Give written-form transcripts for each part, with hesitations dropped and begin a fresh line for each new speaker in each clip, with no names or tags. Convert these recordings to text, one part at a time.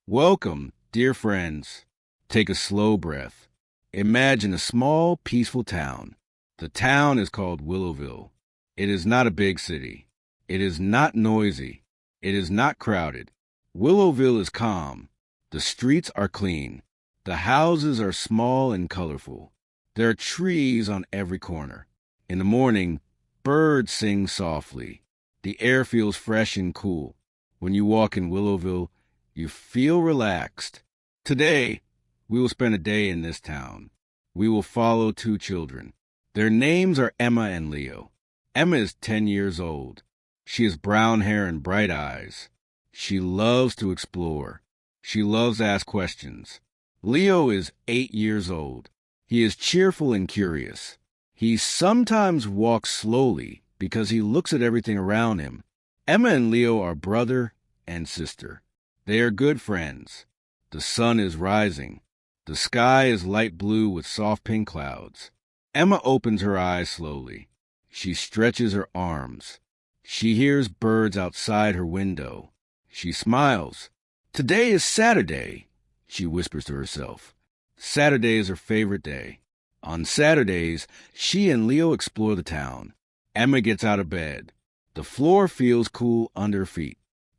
Welcome, dear friends. Take a slow breath. Imagine a small, peaceful town. The town is called Willowville. It is not a big city. It is not noisy. It is not crowded. Willowville is calm. The streets are clean. The houses are small and colorful. There are trees on every corner. In the morning, birds sing softly. The air feels fresh and cool. When you walk in Willowville, you feel relaxed. Today, we will spend a day in this town. We will follow two children. Their names are Emma and Leo. Emma is 10 years old. She has brown hair and bright eyes. She loves to explore. She loves to ask questions. Leo is 8 years old. He is cheerful and curious. He sometimes walks slowly because he looks at everything around him. Emma and Leo are brother and sister. They are good friends. The sun is rising. The sky is light blue with soft pink clouds. Emma opens her eyes slowly. She stretches her arms. She hears birds outside her window. She smiles. Today is Saturday, she whispers to herself. Saturday is her favorite day. On Saturdays, she and Leo explore the town. Emma gets out of bed. The floor feels cool under her feet.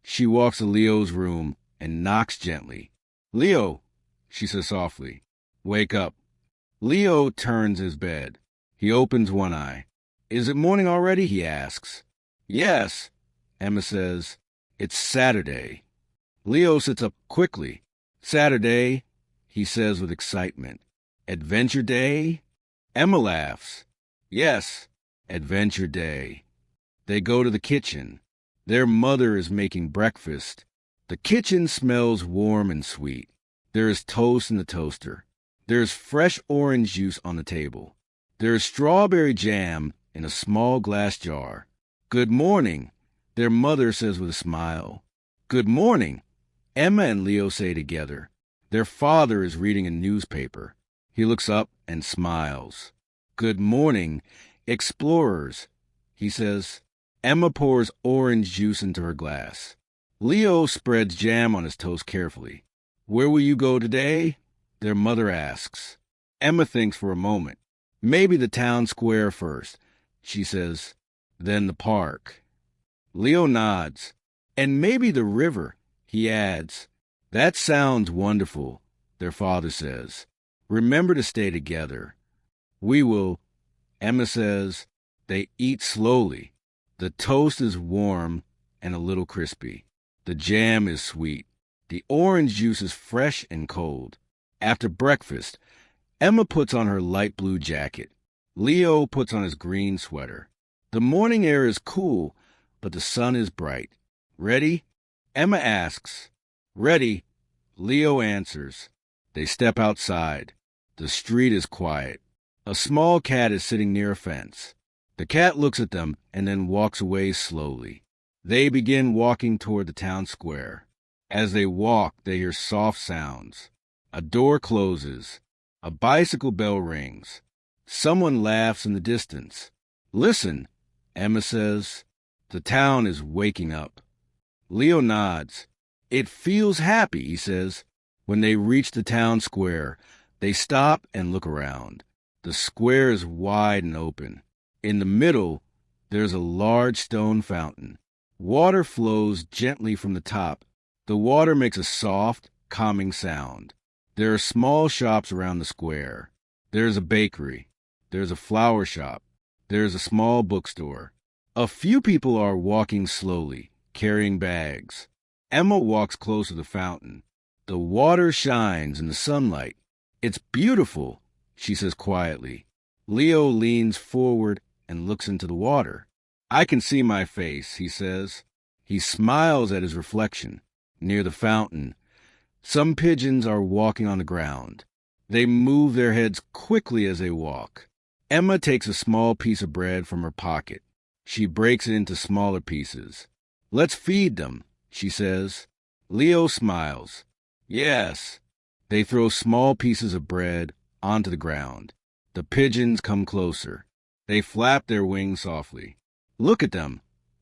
She walks to Leo's room and knocks gently. Leo, she says softly, wake up. Leo turns his bed. He opens one eye. Is it morning already? He asks. Yes, Emma says. It's Saturday. Leo sits up quickly. Saturday, he says with excitement. Adventure day? Emma laughs. Yes, adventure day. They go to the kitchen. Their mother is making breakfast. The kitchen smells warm and sweet. There is toast in the toaster. There is fresh orange juice on the table. There is strawberry jam in a small glass jar. Good morning, their mother says with a smile. Good morning, Emma and Leo say together. Their father is reading a newspaper. He looks up and smiles. Good morning, explorers, he says. Emma pours orange juice into her glass. Leo spreads jam on his toast carefully. Where will you go today? Their mother asks. Emma thinks for a moment. Maybe the town square first, she says. Then the park. Leo nods. And maybe the river, he adds. That sounds wonderful, their father says. Remember to stay together. We will, Emma says. They eat slowly. The toast is warm and a little crispy. The jam is sweet. The orange juice is fresh and cold. After breakfast, Emma puts on her light blue jacket. Leo puts on his green sweater. The morning air is cool, but the sun is bright. Ready? Emma asks. Ready, Leo answers. They step outside. The street is quiet. A small cat is sitting near a fence. The cat looks at them and then walks away slowly. They begin walking toward the town square. As they walk, they hear soft sounds. A door closes. A bicycle bell rings. Someone laughs in the distance. Listen, Emma says. The town is waking up. Leo nods. It feels happy, he says. When they reach the town square, they stop and look around. The square is wide and open. In the middle, there's a large stone fountain. Water flows gently from the top. The water makes a soft, calming sound. There are small shops around the square. There's a bakery. There's a flower shop. There's a small bookstore. A few people are walking slowly, carrying bags. Emma walks close to the fountain. The water shines in the sunlight. It's beautiful, she says quietly. Leo leans forward and looks into the water. I can see my face, he says. He smiles at his reflection. Near the fountain, some pigeons are walking on the ground. They move their heads quickly as they walk. Emma takes a small piece of bread from her pocket. She breaks it into smaller pieces. Let's feed them, she says. Leo smiles. Yes. They throw small pieces of bread onto the ground. The pigeons come closer. They flap their wings softly. Look at them,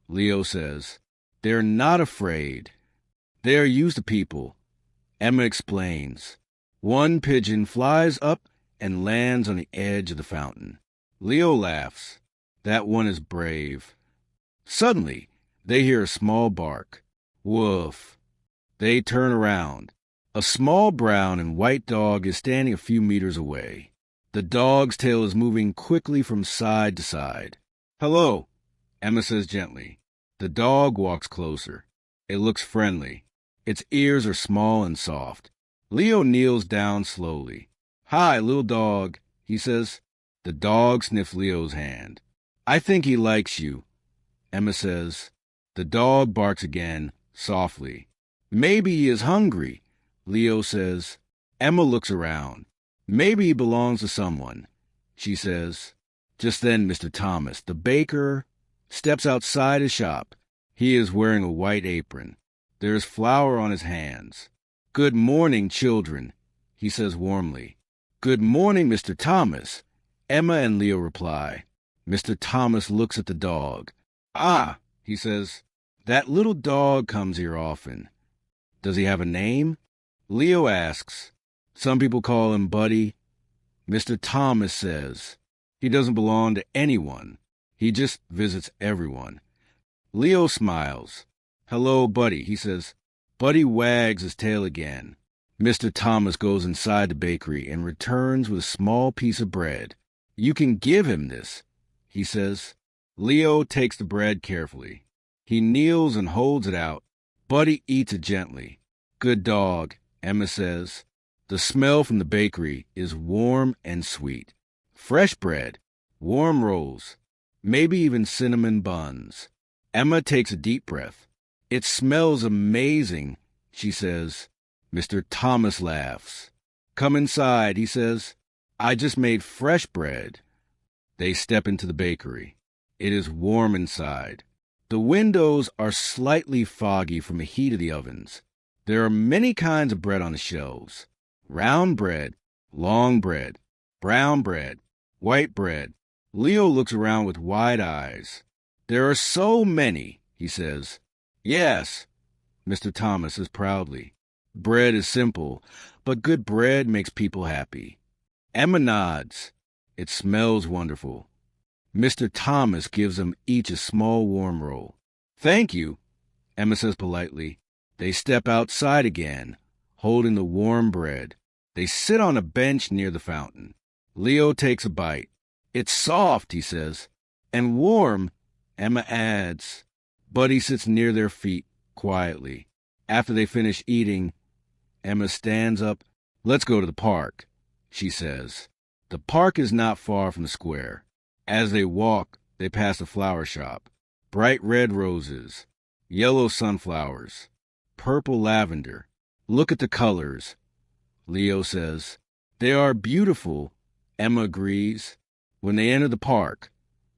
Leo says. They're not afraid. They are used to people. Emma explains. One pigeon flies up and lands on the edge of the fountain. Leo laughs. That one is brave. Suddenly, they hear a small bark. Woof. They turn around. A small brown and white dog is standing a few meters away. The dog's tail is moving quickly from side to side. Hello, Emma says gently. The dog walks closer. It looks friendly. Its ears are small and soft. Leo kneels down slowly. Hi, little dog, he says. The dog sniffs Leo's hand. I think he likes you, Emma says. The dog barks again, softly. Maybe he is hungry, Leo says. Emma looks around. Maybe he belongs to someone, she says. Just then, Mr. Thomas, the baker, steps outside his shop. He is wearing a white apron. There is flour on his hands. Good morning, children, he says warmly. Good morning, Mr. Thomas, Emma and Leo reply. Mr. Thomas looks at the dog. Ah, he says, that little dog comes here often. Does he have a name? Leo asks. Some people call him Buddy. Mr. Thomas says he doesn't belong to anyone. He just visits everyone. Leo smiles. Hello, Buddy, he says. Buddy wags his tail again. Mr. Thomas goes inside the bakery and returns with a small piece of bread. You can give him this, he says. Leo takes the bread carefully. He kneels and holds it out. Buddy eats it gently. Good dog, Emma says. The smell from the bakery is warm and sweet. Fresh bread, warm rolls, maybe even cinnamon buns. Emma takes a deep breath. It smells amazing, she says. Mr. Thomas laughs. Come inside, he says. I just made fresh bread. They step into the bakery. It is warm inside. The windows are slightly foggy from the heat of the ovens. There are many kinds of bread on the shelves. Round bread, long bread, brown bread, white bread. Leo looks around with wide eyes. There are so many, he says. Yes, Mr. Thomas says proudly. Bread is simple, but good bread makes people happy. Emma nods. It smells wonderful. Mr. Thomas gives them each a small warm roll. Thank you, Emma says politely. They step outside again, holding the warm bread. They sit on a bench near the fountain. Leo takes a bite. It's soft, he says. And warm, Emma adds. Buddy sits near their feet, quietly. After they finish eating, Emma stands up. Let's go to the park, she says. The park is not far from the square. As they walk, they pass a flower shop. Bright red roses, yellow sunflowers, purple lavender. Look at the colors, Leo says. They are beautiful, Emma agrees. When they enter the park,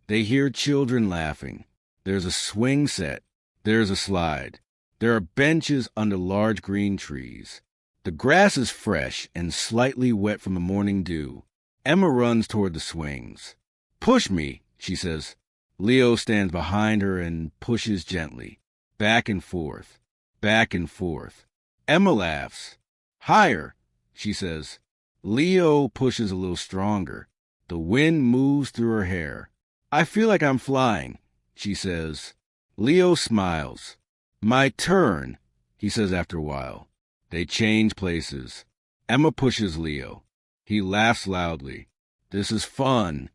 they hear children laughing. There's a swing set. There's a slide. There are benches under large green trees. The grass is fresh and slightly wet from the morning dew. Emma runs toward the swings. Push me, she says. Leo stands behind her and pushes gently. Back and forth, back and forth. Emma laughs. Higher, she says. Leo pushes a little stronger. The wind moves through her hair. I feel like I'm flying, she says. Leo smiles. My turn, he says after a while. They change places. Emma pushes Leo. He laughs loudly. This is fun.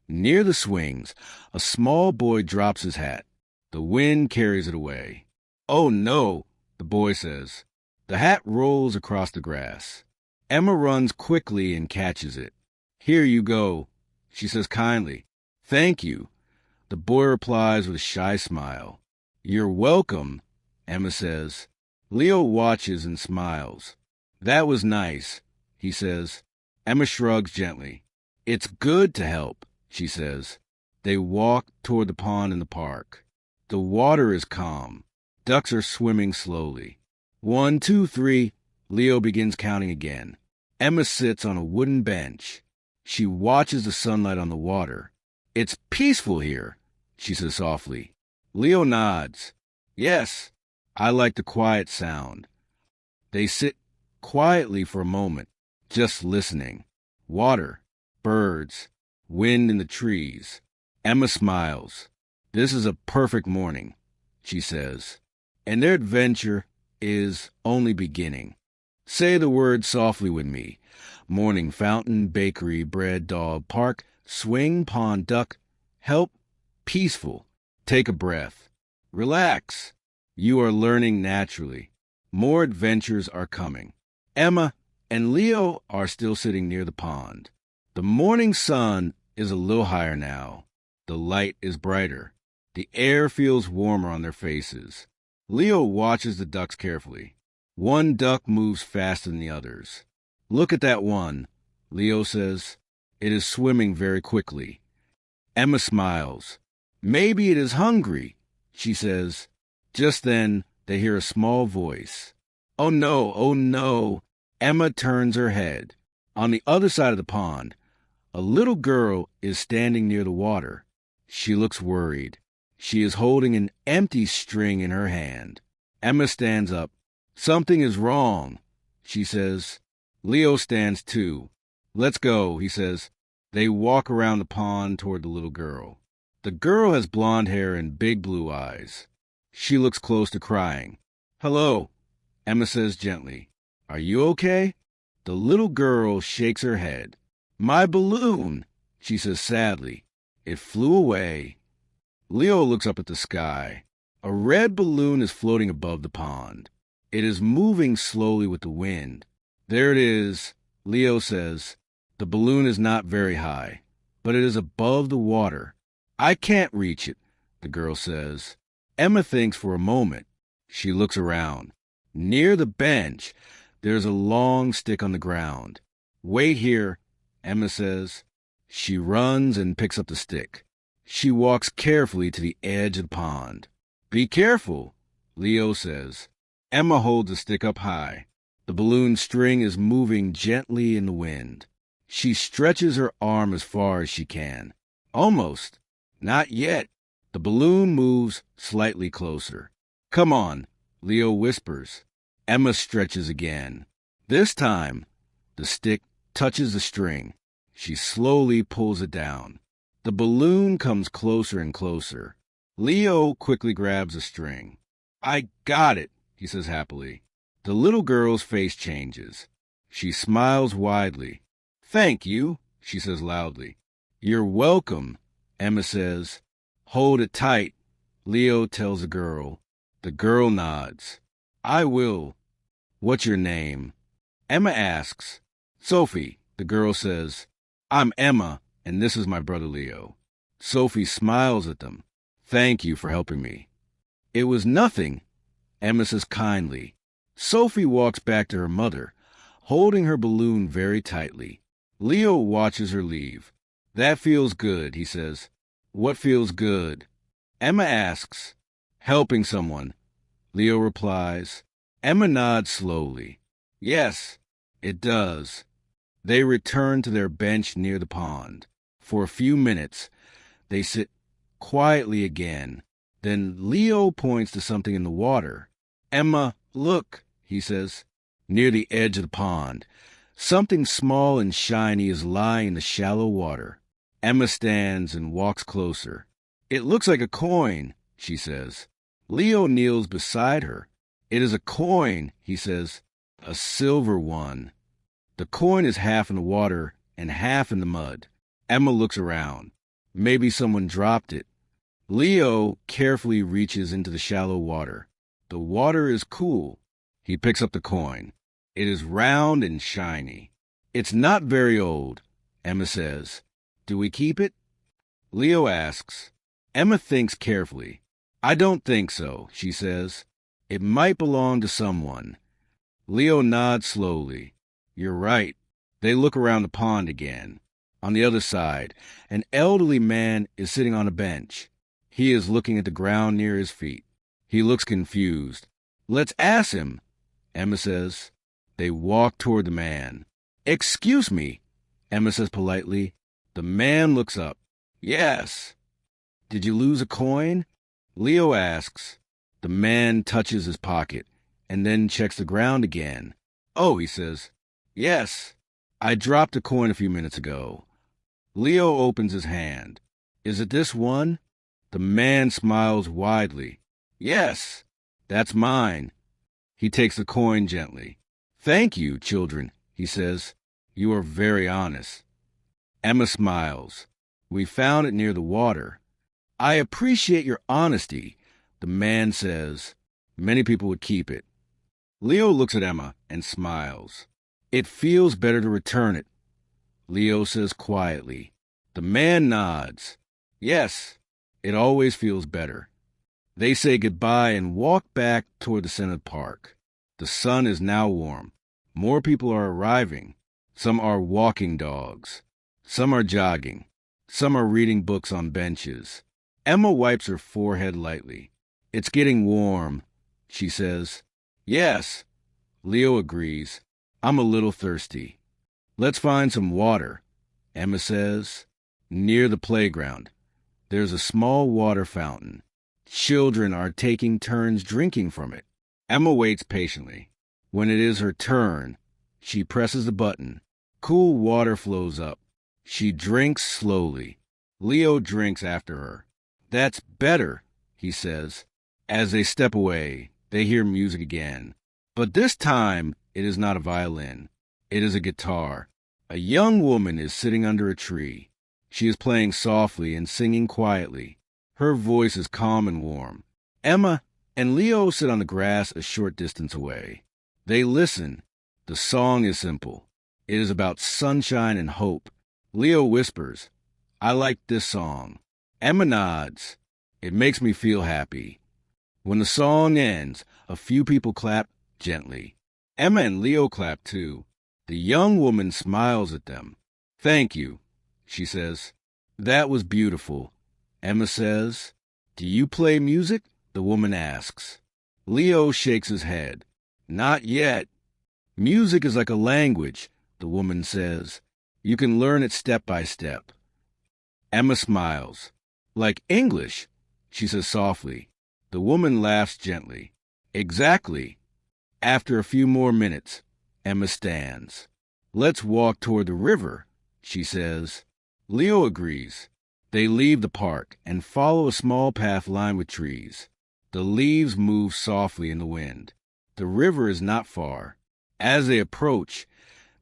Near the swings, a small boy drops his hat. The wind carries it away. Oh no, the boy says. The hat rolls across the grass. Emma runs quickly and catches it. Here you go, she says kindly. Thank you. The boy replies with a shy smile. You're welcome, Emma says. Leo watches and smiles. That was nice, he says. Emma shrugs gently. It's good to help, she says. They walk toward the pond in the park. The water is calm. Ducks are swimming slowly. 1, 2, 3. Leo begins counting again. Emma sits on a wooden bench. She watches the sunlight on the water. It's peaceful here, she says softly. Leo nods. Yes, I like the quiet sound. They sit quietly for a moment, just listening. Water, birds, wind in the trees. Emma smiles. This is a perfect morning, she says, and their adventure is only beginning. Say the word softly with me. Morning fountain, bakery, bread, dog, park, swing, pond, duck, help, peaceful. Take a breath. Relax. You are learning naturally. More adventures are coming. Emma and Leo are still sitting near the pond. The morning sun is a little higher now. The light is brighter. The air feels warmer on their faces. Leo watches the ducks carefully. One duck moves faster than the others. Look at that one, Leo says. It is swimming very quickly. Emma smiles. Maybe it is hungry, she says. Just then, they hear a small voice. Oh no, oh no. Emma turns her head. On the other side of the pond, a little girl is standing near the water. She looks worried. She is holding an empty string in her hand. Emma stands up. Something is wrong, she says. Leo stands too. Let's go, he says. They walk around the pond toward the little girl. The girl has blonde hair and big blue eyes. She looks close to crying. Hello, Emma says gently. Are you okay? The little girl shakes her head. My balloon, she says sadly. It flew away. Leo looks up at the sky. A red balloon is floating above the pond. It is moving slowly with the wind. There it is, Leo says. The balloon is not very high, but it is above the water. I can't reach it, the girl says. Emma thinks for a moment. She looks around. Near the bench, there's a long stick on the ground. Wait here, Emma says. She runs and picks up the stick. She walks carefully to the edge of the pond. Be careful, Leo says. Emma holds the stick up high. The balloon string is moving gently in the wind. She stretches her arm as far as she can. Almost. Not yet. The balloon moves slightly closer. Come on, Leo whispers. Emma stretches again. This time, the stick touches the string. She slowly pulls it down. The balloon comes closer and closer. Leo quickly grabs a string. I got it, he says happily. The little girl's face changes. She smiles widely. Thank you, she says loudly. You're welcome, Emma says. Hold it tight, Leo tells the girl. The girl nods. I will. What's your name? Emma asks. Sophie, the girl says. I'm Emma, and this is my brother Leo. Sophie smiles at them. Thank you for helping me. It was nothing, Emma says kindly. Sophie walks back to her mother, holding her balloon very tightly. Leo watches her leave. That feels good, he says. What feels good? Emma asks. Helping someone, Leo replies. Emma nods slowly. Yes, it does. They return to their bench near the pond. For a few minutes, they sit quietly again. Then Leo points to something in the water. Emma, look, he says. Near the edge of the pond, something small and shiny is lying in the shallow water. Emma stands and walks closer. It looks like a coin, she says. Leo kneels beside her. It is a coin, he says. A silver one. The coin is half in the water and half in the mud. Emma looks around. Maybe someone dropped it. Leo carefully reaches into the shallow water. The water is cool. He picks up the coin. It is round and shiny. It's not very old, Emma says. Do we keep it? Leo asks. Emma thinks carefully. I don't think so, she says. It might belong to someone. Leo nods slowly. You're right. They look around the pond again. On the other side, an elderly man is sitting on a bench. He is looking at the ground near his feet. He looks confused. Let's ask him, Emma says. They walk toward the man. Excuse me, Emma says politely. The man looks up. Yes. Did you lose a coin? Leo asks. The man touches his pocket and then checks the ground again. Oh, he says, yes. I dropped a coin a few minutes ago. Leo opens his hand. Is it this one? The man smiles widely. Yes, that's mine. He takes the coin gently. Thank you, children, he says. You are very honest. Emma smiles. We found it near the water. I appreciate your honesty, the man says. Many people would keep it. Leo looks at Emma and smiles. It feels better to return it, Leo says quietly. The man nods. Yes, it always feels better. They say goodbye and walk back toward the center of the park. The sun is now warm. More people are arriving. Some are walking dogs. Some are jogging. Some are reading books on benches. Emma wipes her forehead lightly. It's getting warm, she says. Yes, Leo agrees. I'm a little thirsty. Let's find some water, Emma says. Near the playground, there's a small water fountain. Children are taking turns drinking from it. Emma waits patiently. When it is her turn, she presses the button. Cool water flows up. She drinks slowly. Leo drinks after her. That's better, he says. As they step away, they hear music again. But this time, it is not a violin. It is a guitar. A young woman is sitting under a tree. She is playing softly and singing quietly. Her voice is calm and warm. Emma and Leo sit on the grass a short distance away. They listen. The song is simple. It is about sunshine and hope. Leo whispers, I like this song. Emma nods. It makes me feel happy. When the song ends, a few people clap gently. Emma and Leo clap too. The young woman smiles at them. Thank you, she says. That was beautiful, Emma says. Do you play music? The woman asks. Leo shakes his head. Not yet. Music is like a language, the woman says. You can learn it step by step. Emma smiles. Like English, she says softly. The woman laughs gently. Exactly. After a few more minutes, Emma stands. Let's walk toward the river, she says. Leo agrees. They leave the park and follow a small path lined with trees. The leaves move softly in the wind. The river is not far. As they approach,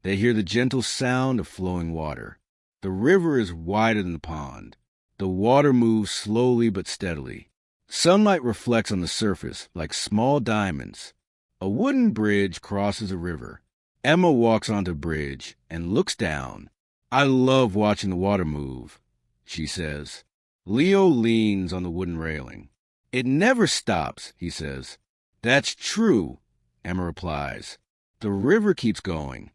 they hear the gentle sound of flowing water. The river is wider than the pond. The water moves slowly but steadily. Sunlight reflects on the surface like small diamonds. A wooden bridge crosses the river. Emma walks onto the bridge and looks down. I love watching the water move, she says. Leo leans on the wooden railing. It never stops, he says. That's true, Emma replies. The river keeps going.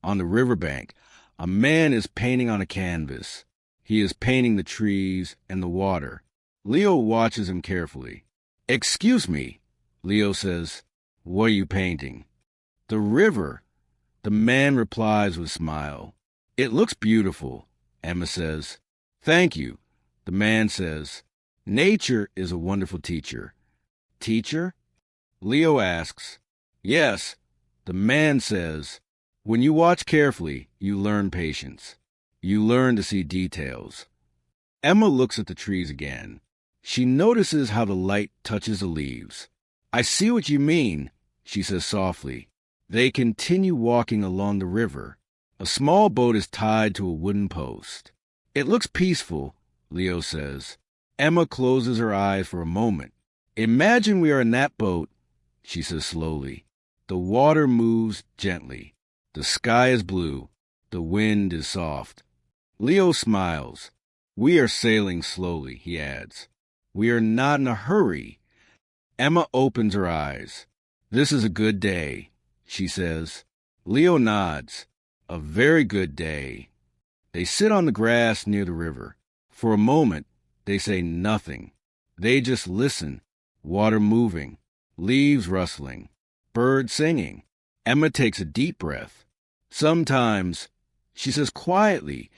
On the riverbank, a man is painting on a canvas. He is painting the trees and the water. Leo watches him carefully. Excuse me, Leo says. What are you painting? The river, the man replies with a smile. It looks beautiful, Emma says. Thank you, the man says. Nature is a wonderful teacher. Teacher? Leo asks. Yes, the man says. When you watch carefully, you learn patience. You learn to see details. Emma looks at the trees again. She notices how the light touches the leaves. I see what you mean, she says softly. They continue walking along the river. A small boat is tied to a wooden post. It looks peaceful, Leo says. Emma closes her eyes for a moment. Imagine we are in that boat, she says slowly. The water moves gently. The sky is blue. The wind is soft. Leo smiles. We are sailing slowly, he adds. We are not in a hurry. Emma opens her eyes. This is a good day, she says. Leo nods. A very good day. They sit on the grass near the river. For a moment, they say nothing. They just listen. Water moving. Leaves rustling. Birds singing. Emma takes a deep breath. Sometimes, she says quietly,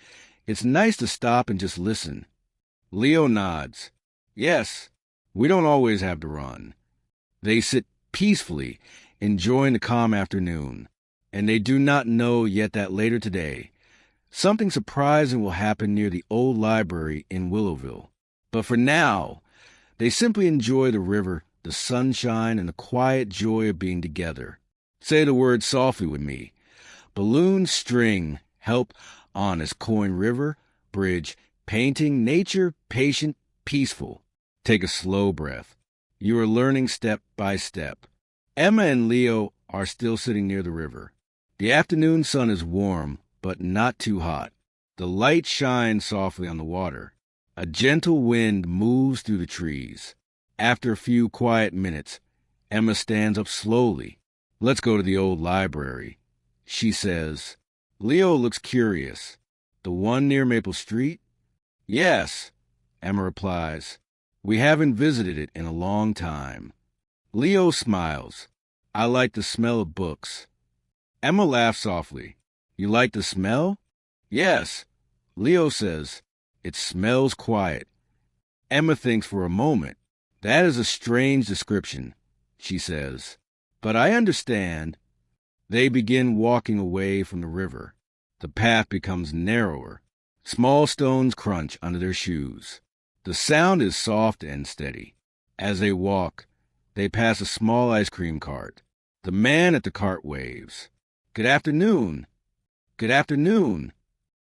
it's nice to stop and just listen. Leo nods. Yes, we don't always have to run. They sit peacefully, enjoying the calm afternoon. And they do not know yet that later today, something surprising will happen near the old library in Willowville. But for now, they simply enjoy the river, the sunshine, and the quiet joy of being together. Say the word softly with me. Balloon, string, help, honest, coin, river, bridge, painting, nature, patient, peaceful. Take a slow breath. You are learning step by step. Emma and Leo are still sitting near the river. The afternoon sun is warm, but not too hot. The light shines softly on the water. A gentle wind moves through the trees. After a few quiet minutes, Emma stands up slowly. Let's go to the old library, she says. Leo looks curious. The one near Maple Street? Yes, Emma replies. We haven't visited it in a long time. Leo smiles. I like the smell of books. Emma laughs softly. You like the smell? Yes, Leo says. It smells quiet. Emma thinks for a moment. That is a strange description, she says. But I understand. They begin walking away from the river. The path becomes narrower. Small stones crunch under their shoes. The sound is soft and steady. As they walk, they pass a small ice cream cart. The man at the cart waves. Good afternoon. Good afternoon.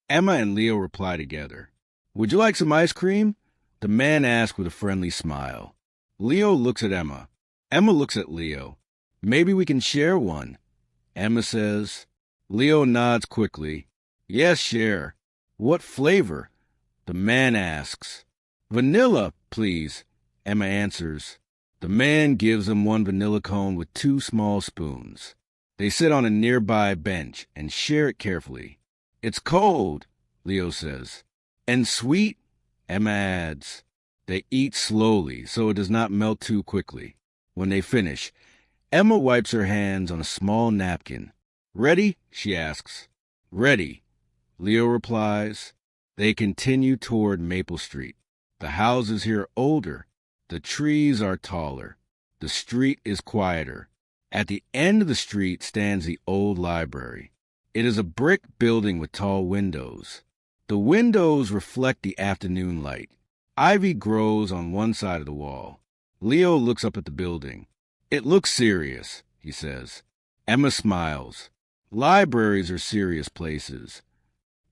Emma and Leo reply together. Would you like some ice cream? The man asks with a friendly smile. Leo looks at Emma. Emma looks at Leo. Maybe we can share one, Emma says. Leo nods quickly. Yes, share. What flavor? The man asks. Vanilla, please, Emma answers. The man gives them one vanilla cone with 2 small spoons. They sit on a nearby bench and share it carefully. It's cold, Leo says. And sweet, Emma adds. They eat slowly so it does not melt too quickly. When they finish, Emma wipes her hands on a small napkin. Ready? She asks. Ready, Leo replies. They continue toward Maple Street. The houses here are older. The trees are taller. The street is quieter. At the end of the street stands the old library. It is a brick building with tall windows. The windows reflect the afternoon light. Ivy grows on one side of the wall. Leo looks up at the building. It looks serious, he says. Emma smiles. Libraries are serious places.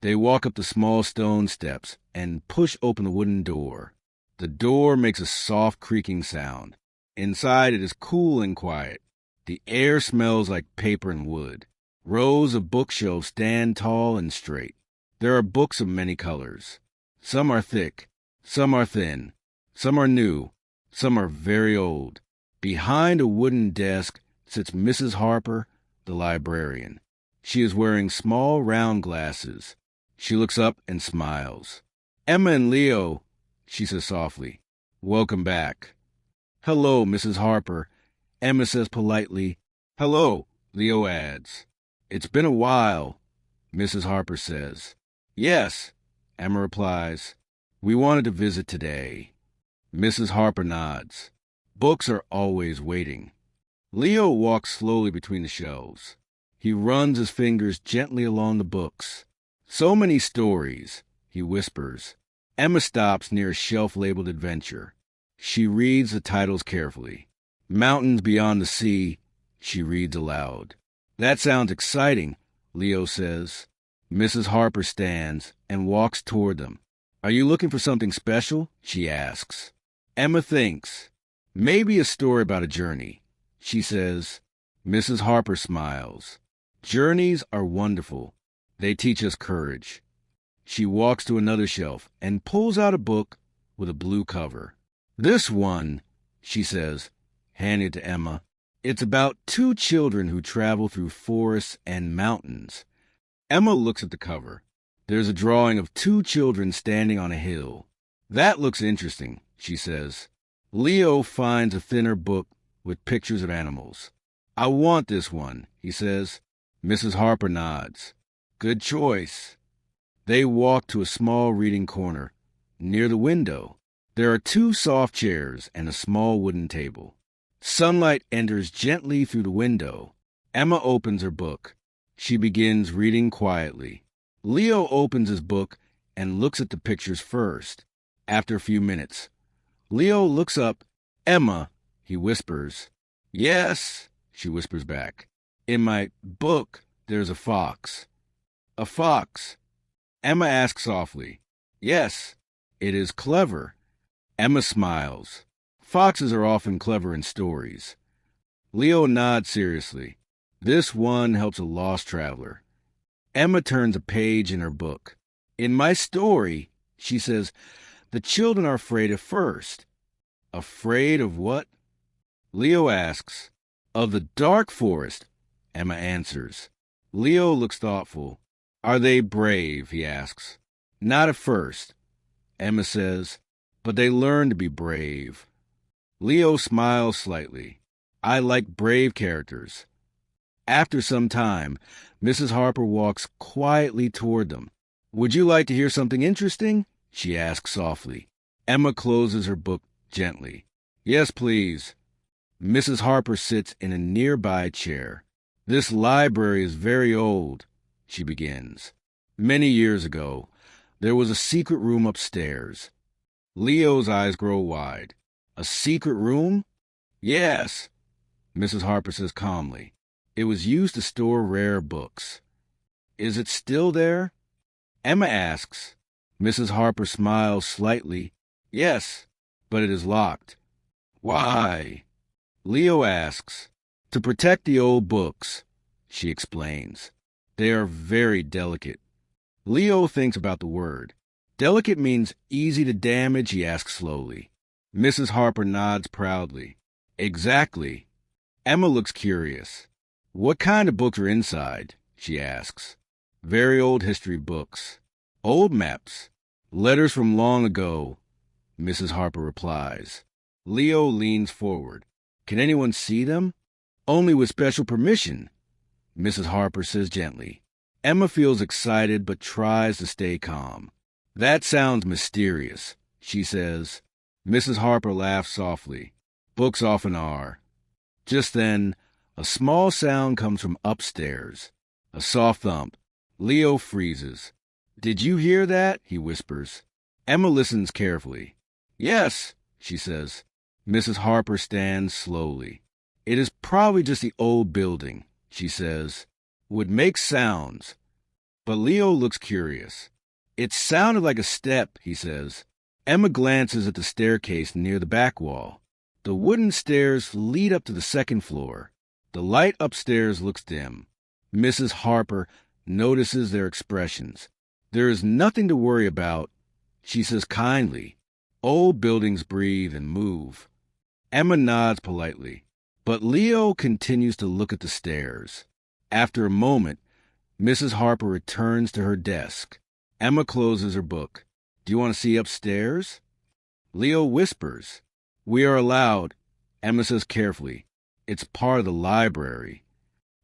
They walk up the small stone steps and push open the wooden door. The door makes a soft creaking sound. Inside it is cool and quiet. The air smells like paper and wood. Rows of bookshelves stand tall and straight. There are books of many colors. Some are thick, some are thin, some are new, some are very old. Behind a wooden desk sits Mrs. Harper, the librarian. She is wearing small round glasses. She looks up and smiles. Emma and Leo, she says softly. Welcome back. Hello, Mrs. Harper, Emma says politely. Hello, Leo adds. It's been a while, Mrs. Harper says. Yes, Emma replies. We wanted to visit today. Mrs. Harper nods. Books are always waiting. Leo walks slowly between the shelves. He runs his fingers gently along the books. So many stories, he whispers. Emma stops near a shelf labeled Adventure. She reads the titles carefully. Mountains Beyond the Sea, she reads aloud. That sounds exciting, Leo says. Mrs. Harper stands and walks toward them. Are you looking for something special? She asks. Emma thinks. Maybe a story about a journey, she says. Mrs. Harper smiles. Journeys are wonderful. They teach us courage. She walks to another shelf and pulls out a book with a blue cover. This one, she says, handing it to Emma. It's about 2 children who travel through forests and mountains. Emma looks at the cover. There's a drawing of 2 children standing on a hill. That looks interesting, she says. Leo finds a thinner book with pictures of animals. I want this one, he says. Mrs. Harper nods. Good choice. They walk to a small reading corner. Near the window, there are 2 soft chairs and a small wooden table. Sunlight enters gently through the window. Emma opens her book. She begins reading quietly. Leo opens his book and looks at the pictures first. After a few minutes, Leo looks up. Emma, he whispers. Yes, she whispers back. In my book, there's a fox. A fox. Emma asks softly. Yes, it is clever. Emma smiles. Foxes are often clever in stories. Leo nods seriously. This one helps a lost traveler. Emma turns a page in her book. In my story, she says, the children are afraid at first. Afraid of what? Leo asks. Of the dark forest, Emma answers. Leo looks thoughtful. Are they brave? He asks. Not at first, Emma says, but they learn to be brave. Leo smiles slightly. I like brave characters. After some time, Mrs. Harper walks quietly toward them. Would you like to hear something interesting? She asks softly. Emma closes her book gently. Yes, please. Mrs. Harper sits in a nearby chair. This library is very old, she begins. Many years ago, there was a secret room upstairs. Leo's eyes grow wide. A secret room? Yes, Mrs. Harper says calmly. It was used to store rare books. Is it still there? Emma asks. Mrs. Harper smiles slightly. Yes, but it is locked. Why? Leo asks. To protect the old books, she explains. They are very delicate. Leo thinks about the word. Delicate means easy to damage, he asks slowly. Mrs. Harper nods proudly. Exactly. Emma looks curious. What kind of books are inside? She asks. Very old history books. Old maps. Letters from long ago, Mrs. Harper replies. Leo leans forward. Can anyone see them? Only with special permission, Mrs. Harper says gently. Emma feels excited but tries to stay calm. That sounds mysterious, she says. Mrs. Harper laughs softly. Books often are. Just then, a small sound comes from upstairs. A soft thump. Leo freezes. Did you hear that? He whispers. Emma listens carefully. Yes, she says. Mrs. Harper stands slowly. It is probably just the old building, she says. Would make sounds. But Leo looks curious. It sounded like a step, he says. Emma glances at the staircase near the back wall. The wooden stairs lead up to the second floor. The light upstairs looks dim. Mrs. Harper notices their expressions. There is nothing to worry about, she says kindly. Old buildings breathe and move. Emma nods politely, but Leo continues to look at the stairs. After a moment, Mrs. Harper returns to her desk. Emma closes her book. Do you want to see upstairs? Leo whispers. We are allowed, Emma says carefully. It's part of the library.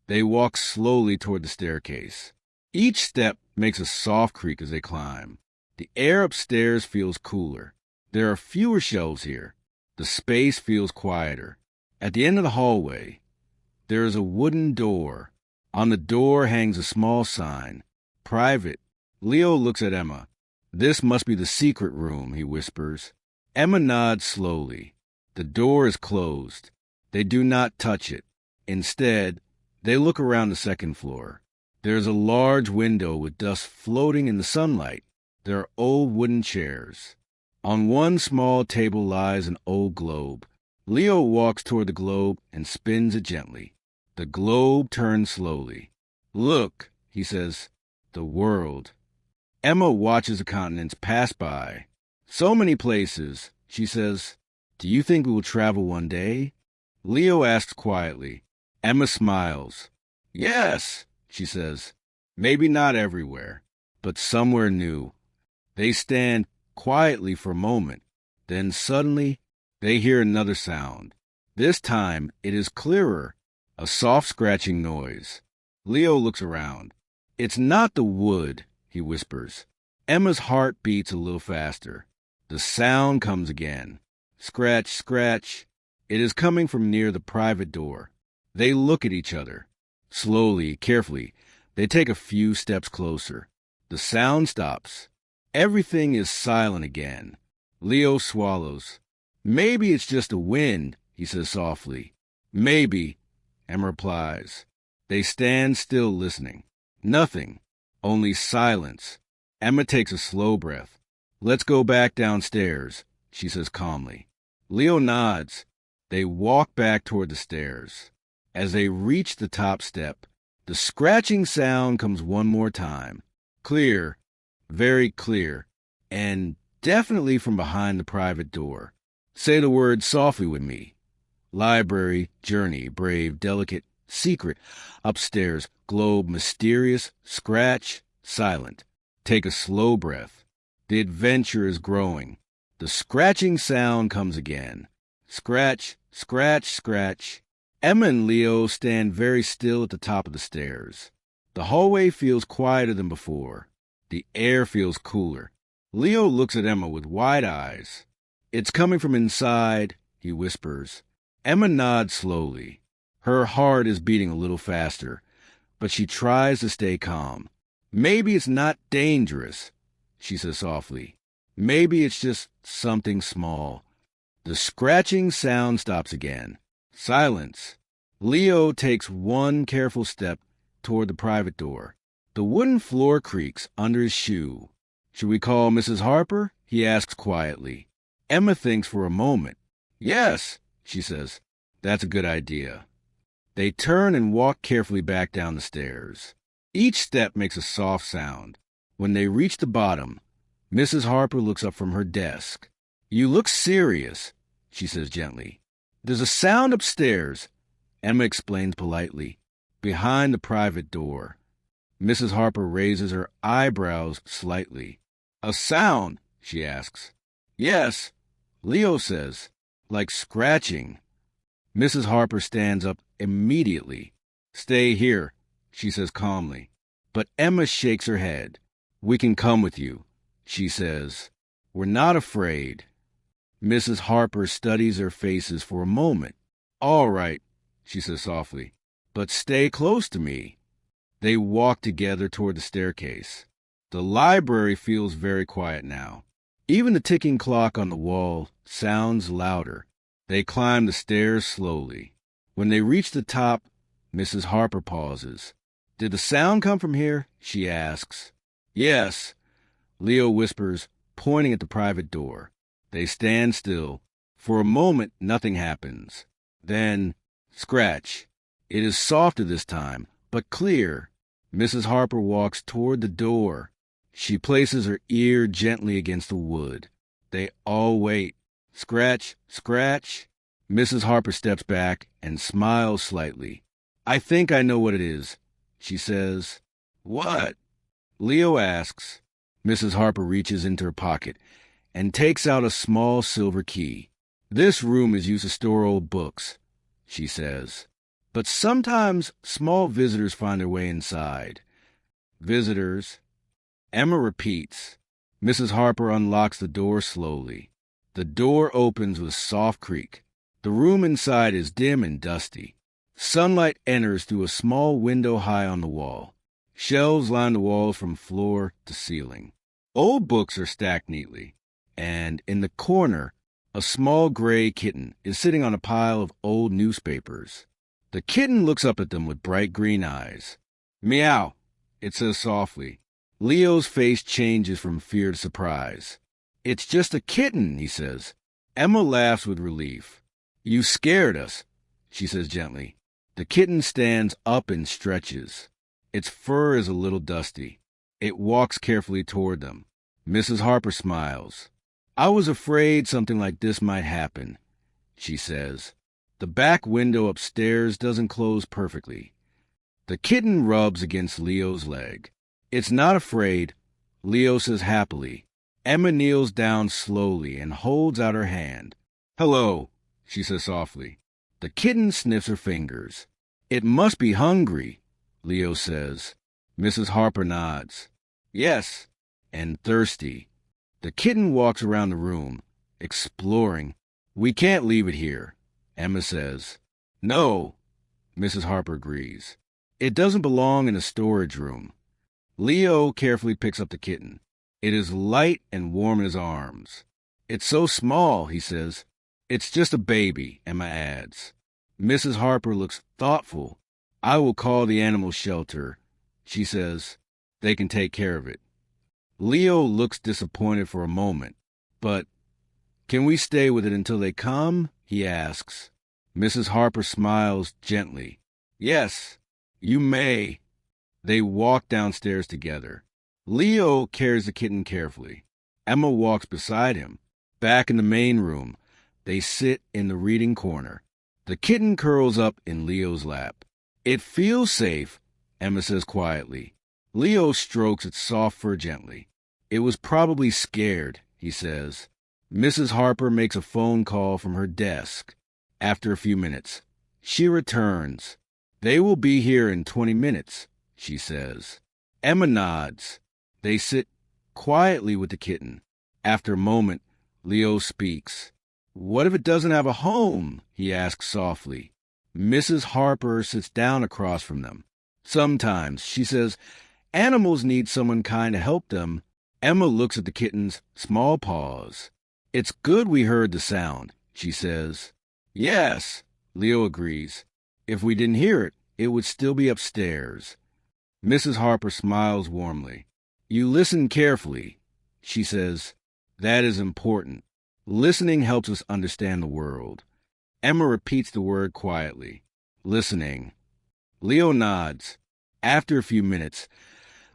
They walk slowly toward the staircase. Each step makes a soft creak as they climb. The air upstairs feels cooler. There are fewer shelves here. The space feels quieter. At the end of the hallway, there is a wooden door. On the door hangs a small sign. Private. Leo looks at Emma. This must be the secret room, he whispers. Emma nods slowly. The door is closed. They do not touch it. Instead, they look around the second floor. There is a large window with dust floating in the sunlight. There are old wooden chairs. On one small table lies an old globe. Leo walks toward the globe and spins it gently. The globe turns slowly. Look, he says, the world. Emma watches the continents pass by. So many places, she says. Do you think we will travel one day? Leo asks quietly. Emma smiles. Yes, she says. Maybe not everywhere, but somewhere new. They stand quietly for a moment. Then suddenly, they hear another sound. This time, it is clearer. A soft scratching noise. Leo looks around. It's not the wood, he whispers. Emma's heart beats a little faster. The sound comes again. Scratch, scratch. It is coming from near the private door. They look at each other. Slowly, carefully, They take a few steps closer. The sound stops. Everything is silent again. Leo swallows. Maybe it's just the wind, he says softly. Maybe, Emma replies. They stand still listening. Nothing. Only silence. Emma takes a slow breath. Let's go back downstairs, she says calmly. Leo nods. They walk back toward the stairs. As they reach the top step, the scratching sound comes one more time. Clear, very clear, and definitely from behind the private door. Say the word softly with me. Library, journey, brave, delicate, secret. Upstairs, globe, mysterious, scratch, silent. Take a slow breath. The adventure is growing. The scratching sound comes again. Scratch, scratch, scratch. Emma and Leo stand very still at the top of the stairs. The hallway feels quieter than before. The air feels cooler. Leo looks at Emma with wide eyes. It's coming from inside, he whispers. Emma nods slowly. Her heart is beating a little faster, but she tries to stay calm. Maybe it's not dangerous, she says softly. Maybe it's just something small. The scratching sound stops again. Silence. Leo takes one careful step toward the private door. The wooden floor creaks under his shoe. Should we call Mrs. Harper? He asks quietly. Emma thinks for a moment. Yes, she says. That's a good idea. They turn and walk carefully back down the stairs. Each step makes a soft sound. When they reach the bottom, Mrs. Harper looks up from her desk. You look serious, she says gently. There's a sound upstairs, Emma explains politely, behind the private door. Mrs. Harper raises her eyebrows slightly. A sound, she asks. Yes, Leo says, like scratching. Mrs. Harper stands up immediately. Stay here, she says calmly. But Emma shakes her head. We can come with you, she says. We're not afraid. Mrs. Harper studies their faces for a moment. All right, she says softly, but stay close to me. They walk together toward the staircase. The library feels very quiet now. Even the ticking clock on the wall sounds louder. They climb the stairs slowly. When they reach the top, Mrs. Harper pauses. Did the sound come from here? She asks. Yes, Leo whispers, pointing at the private door. They stand still. For a moment, nothing happens. Then, scratch. It is softer this time, but clear. Mrs. Harper walks toward the door. She places her ear gently against the wood. They all wait. Scratch, scratch. Mrs. Harper steps back and smiles slightly. I think I know what it is, she says. What? Leo asks. Mrs. Harper reaches into her pocket and takes out a small silver key. This room is used to store old books, she says. But sometimes small visitors find their way inside. Visitors. Emma repeats. Mrs. Harper unlocks the door slowly. The door opens with a soft creak. The room inside is dim and dusty. Sunlight enters through a small window high on the wall. Shelves line the walls from floor to ceiling. Old books are stacked neatly. And in the corner, a small gray kitten is sitting on a pile of old newspapers. The kitten looks up at them with bright green eyes. Meow, it says softly. Leo's face changes from fear to surprise. It's just a kitten, he says. Emma laughs with relief. You scared us, she says gently. The kitten stands up and stretches. Its fur is a little dusty. It walks carefully toward them. Mrs. Harper smiles. I was afraid something like this might happen, she says. The back window upstairs doesn't close perfectly. The kitten rubs against Leo's leg. It's not afraid, Leo says happily. Emma kneels down slowly and holds out her hand. Hello, she says softly. The kitten sniffs her fingers. It must be hungry, Leo says. Mrs. Harper nods. Yes, and thirsty. The kitten walks around the room, exploring. We can't leave it here, Emma says. No, Mrs. Harper agrees. It doesn't belong in a storage room. Leo carefully picks up the kitten. It is light and warm in his arms. It's so small, he says. It's just a baby, Emma adds. Mrs. Harper looks thoughtful. I will call the animal shelter, she says. They can take care of it. Leo looks disappointed for a moment, but can we stay with it until they come? He asks. Mrs. Harper smiles gently. Yes, you may. They walk downstairs together. Leo carries the kitten carefully. Emma walks beside him. Back in the main room, they sit in the reading corner. The kitten curls up in Leo's lap. It feels safe, Emma says quietly. Leo strokes its soft fur gently. It was probably scared, he says. Mrs. Harper makes a phone call from her desk. After a few minutes, she returns. They will be here in 20 minutes, she says. Emma nods. They sit quietly with the kitten. After a moment, Leo speaks. What if it doesn't have a home? He asks softly. Mrs. Harper sits down across from them. Sometimes, she says, animals need someone kind to help them. Emma looks at the kitten's small paws. It's good we heard the sound, she says. Yes, Leo agrees. If we didn't hear it, it would still be upstairs. Mrs. Harper smiles warmly. You listen carefully, she says. That is important. Listening helps us understand the world. Emma repeats the word quietly. Listening. Leo nods. After a few minutes,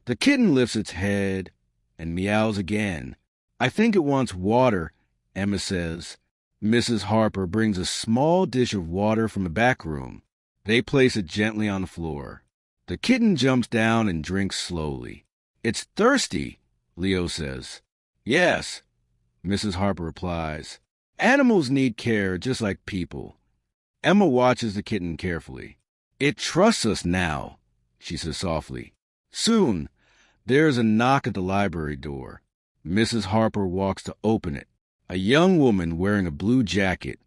the kitten lifts its head and meows again. I think it wants water, Emma says. Mrs. Harper brings a small dish of water from the back room. They place it gently on the floor. The kitten jumps down and drinks slowly. It's thirsty, Leo says. Yes, Mrs. Harper replies. Animals need care just like people. Emma watches the kitten carefully. It trusts us now, she says softly. Soon, there is a knock at the library door. Mrs. Harper walks to open it. A young woman wearing a blue jacket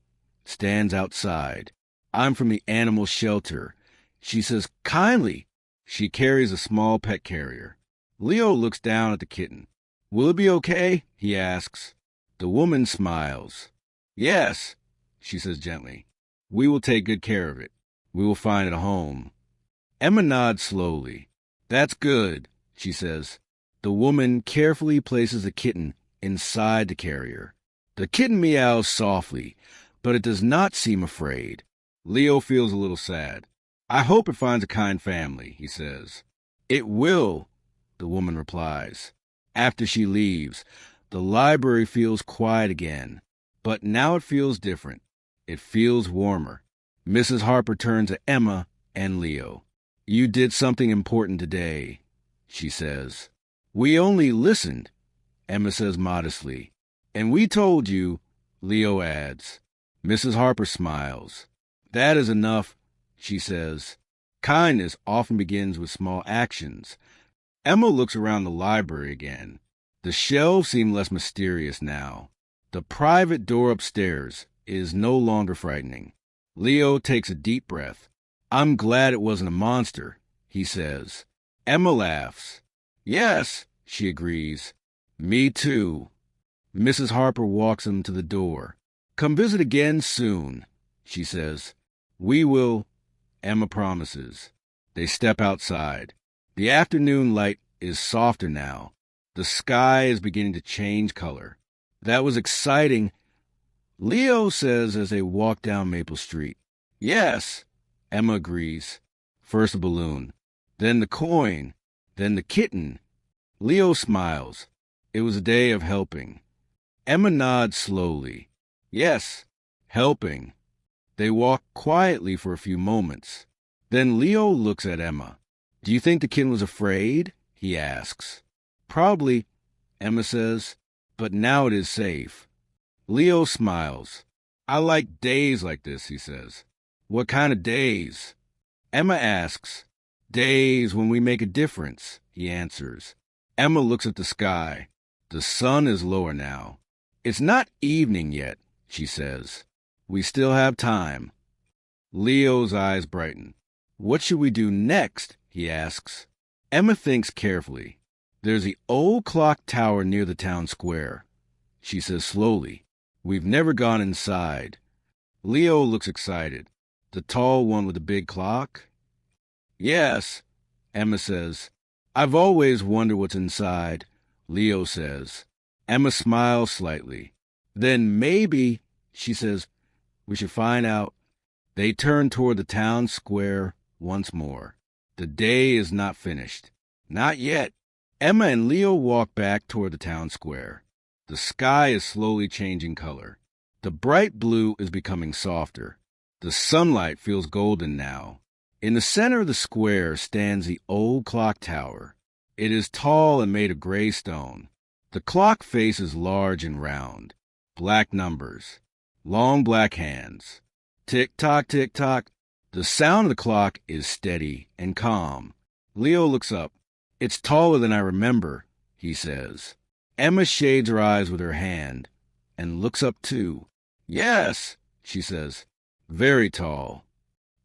stands outside. I'm from the animal shelter, she says kindly. She carries a small pet carrier. Leo looks down at the kitten. Will it be okay? He asks. The woman smiles. Yes, she says gently. We will take good care of it. We will find it a home. Emma nods slowly. That's good, she says. The woman carefully places the kitten inside the carrier. The kitten meows softly, but it does not seem afraid. Leo feels a little sad. I hope it finds a kind family, he says. It will, the woman replies. After she leaves, the library feels quiet again, but now it feels different. It feels warmer. Mrs. Harper turns to Emma and Leo. You did something important today, she says. We only listened, Emma says modestly. And we told you, Leo adds. Mrs. Harper smiles. That is enough, she says. Kindness often begins with small actions. Emma looks around the library again. The shelves seem less mysterious now. The private door upstairs is no longer frightening. Leo takes a deep breath. I'm glad it wasn't a monster, he says. Emma laughs. Yes, she agrees. Me too. Mrs. Harper walks him to the door. Come visit again soon, she says. We will, Emma promises. They step outside. The afternoon light is softer now. The sky is beginning to change color. That was exciting, Leo says as they walk down Maple Street. Yes, Emma agrees. First a balloon, then the coin, then the kitten. Leo smiles. It was a day of helping. Emma nods slowly. Yes, helping. They walk quietly for a few moments. Then Leo looks at Emma. Do you think the kitten was afraid? He asks. Probably, Emma says, but now it is safe. Leo smiles. I like days like this, he says. What kind of days? Emma asks. Days when we make a difference, he answers. Emma looks at the sky. The sun is lower now. It's not evening yet, she says. We still have time. Leo's eyes brighten. What should we do next? He asks. Emma thinks carefully. There's the old clock tower near the town square. She says slowly, we've never gone inside. Leo looks excited. The tall one with the big clock? Yes, Emma says. I've always wondered what's inside, Leo says. Emma smiles slightly. Then maybe, she says, we should find out. They turn toward the town square once more. The day is not finished. Not yet. Emma and Leo walk back toward the town square. The sky is slowly changing color. The bright blue is becoming softer. The sunlight feels golden now. In the center of the square stands the old clock tower. It is tall and made of gray stone. The clock face is large and round. Black numbers. Long black hands. Tick-tock, tick-tock. The sound of the clock is steady and calm. Leo looks up. It's taller than I remember, he says. Emma shades her eyes with her hand and looks up too. Yes, she says. Very tall.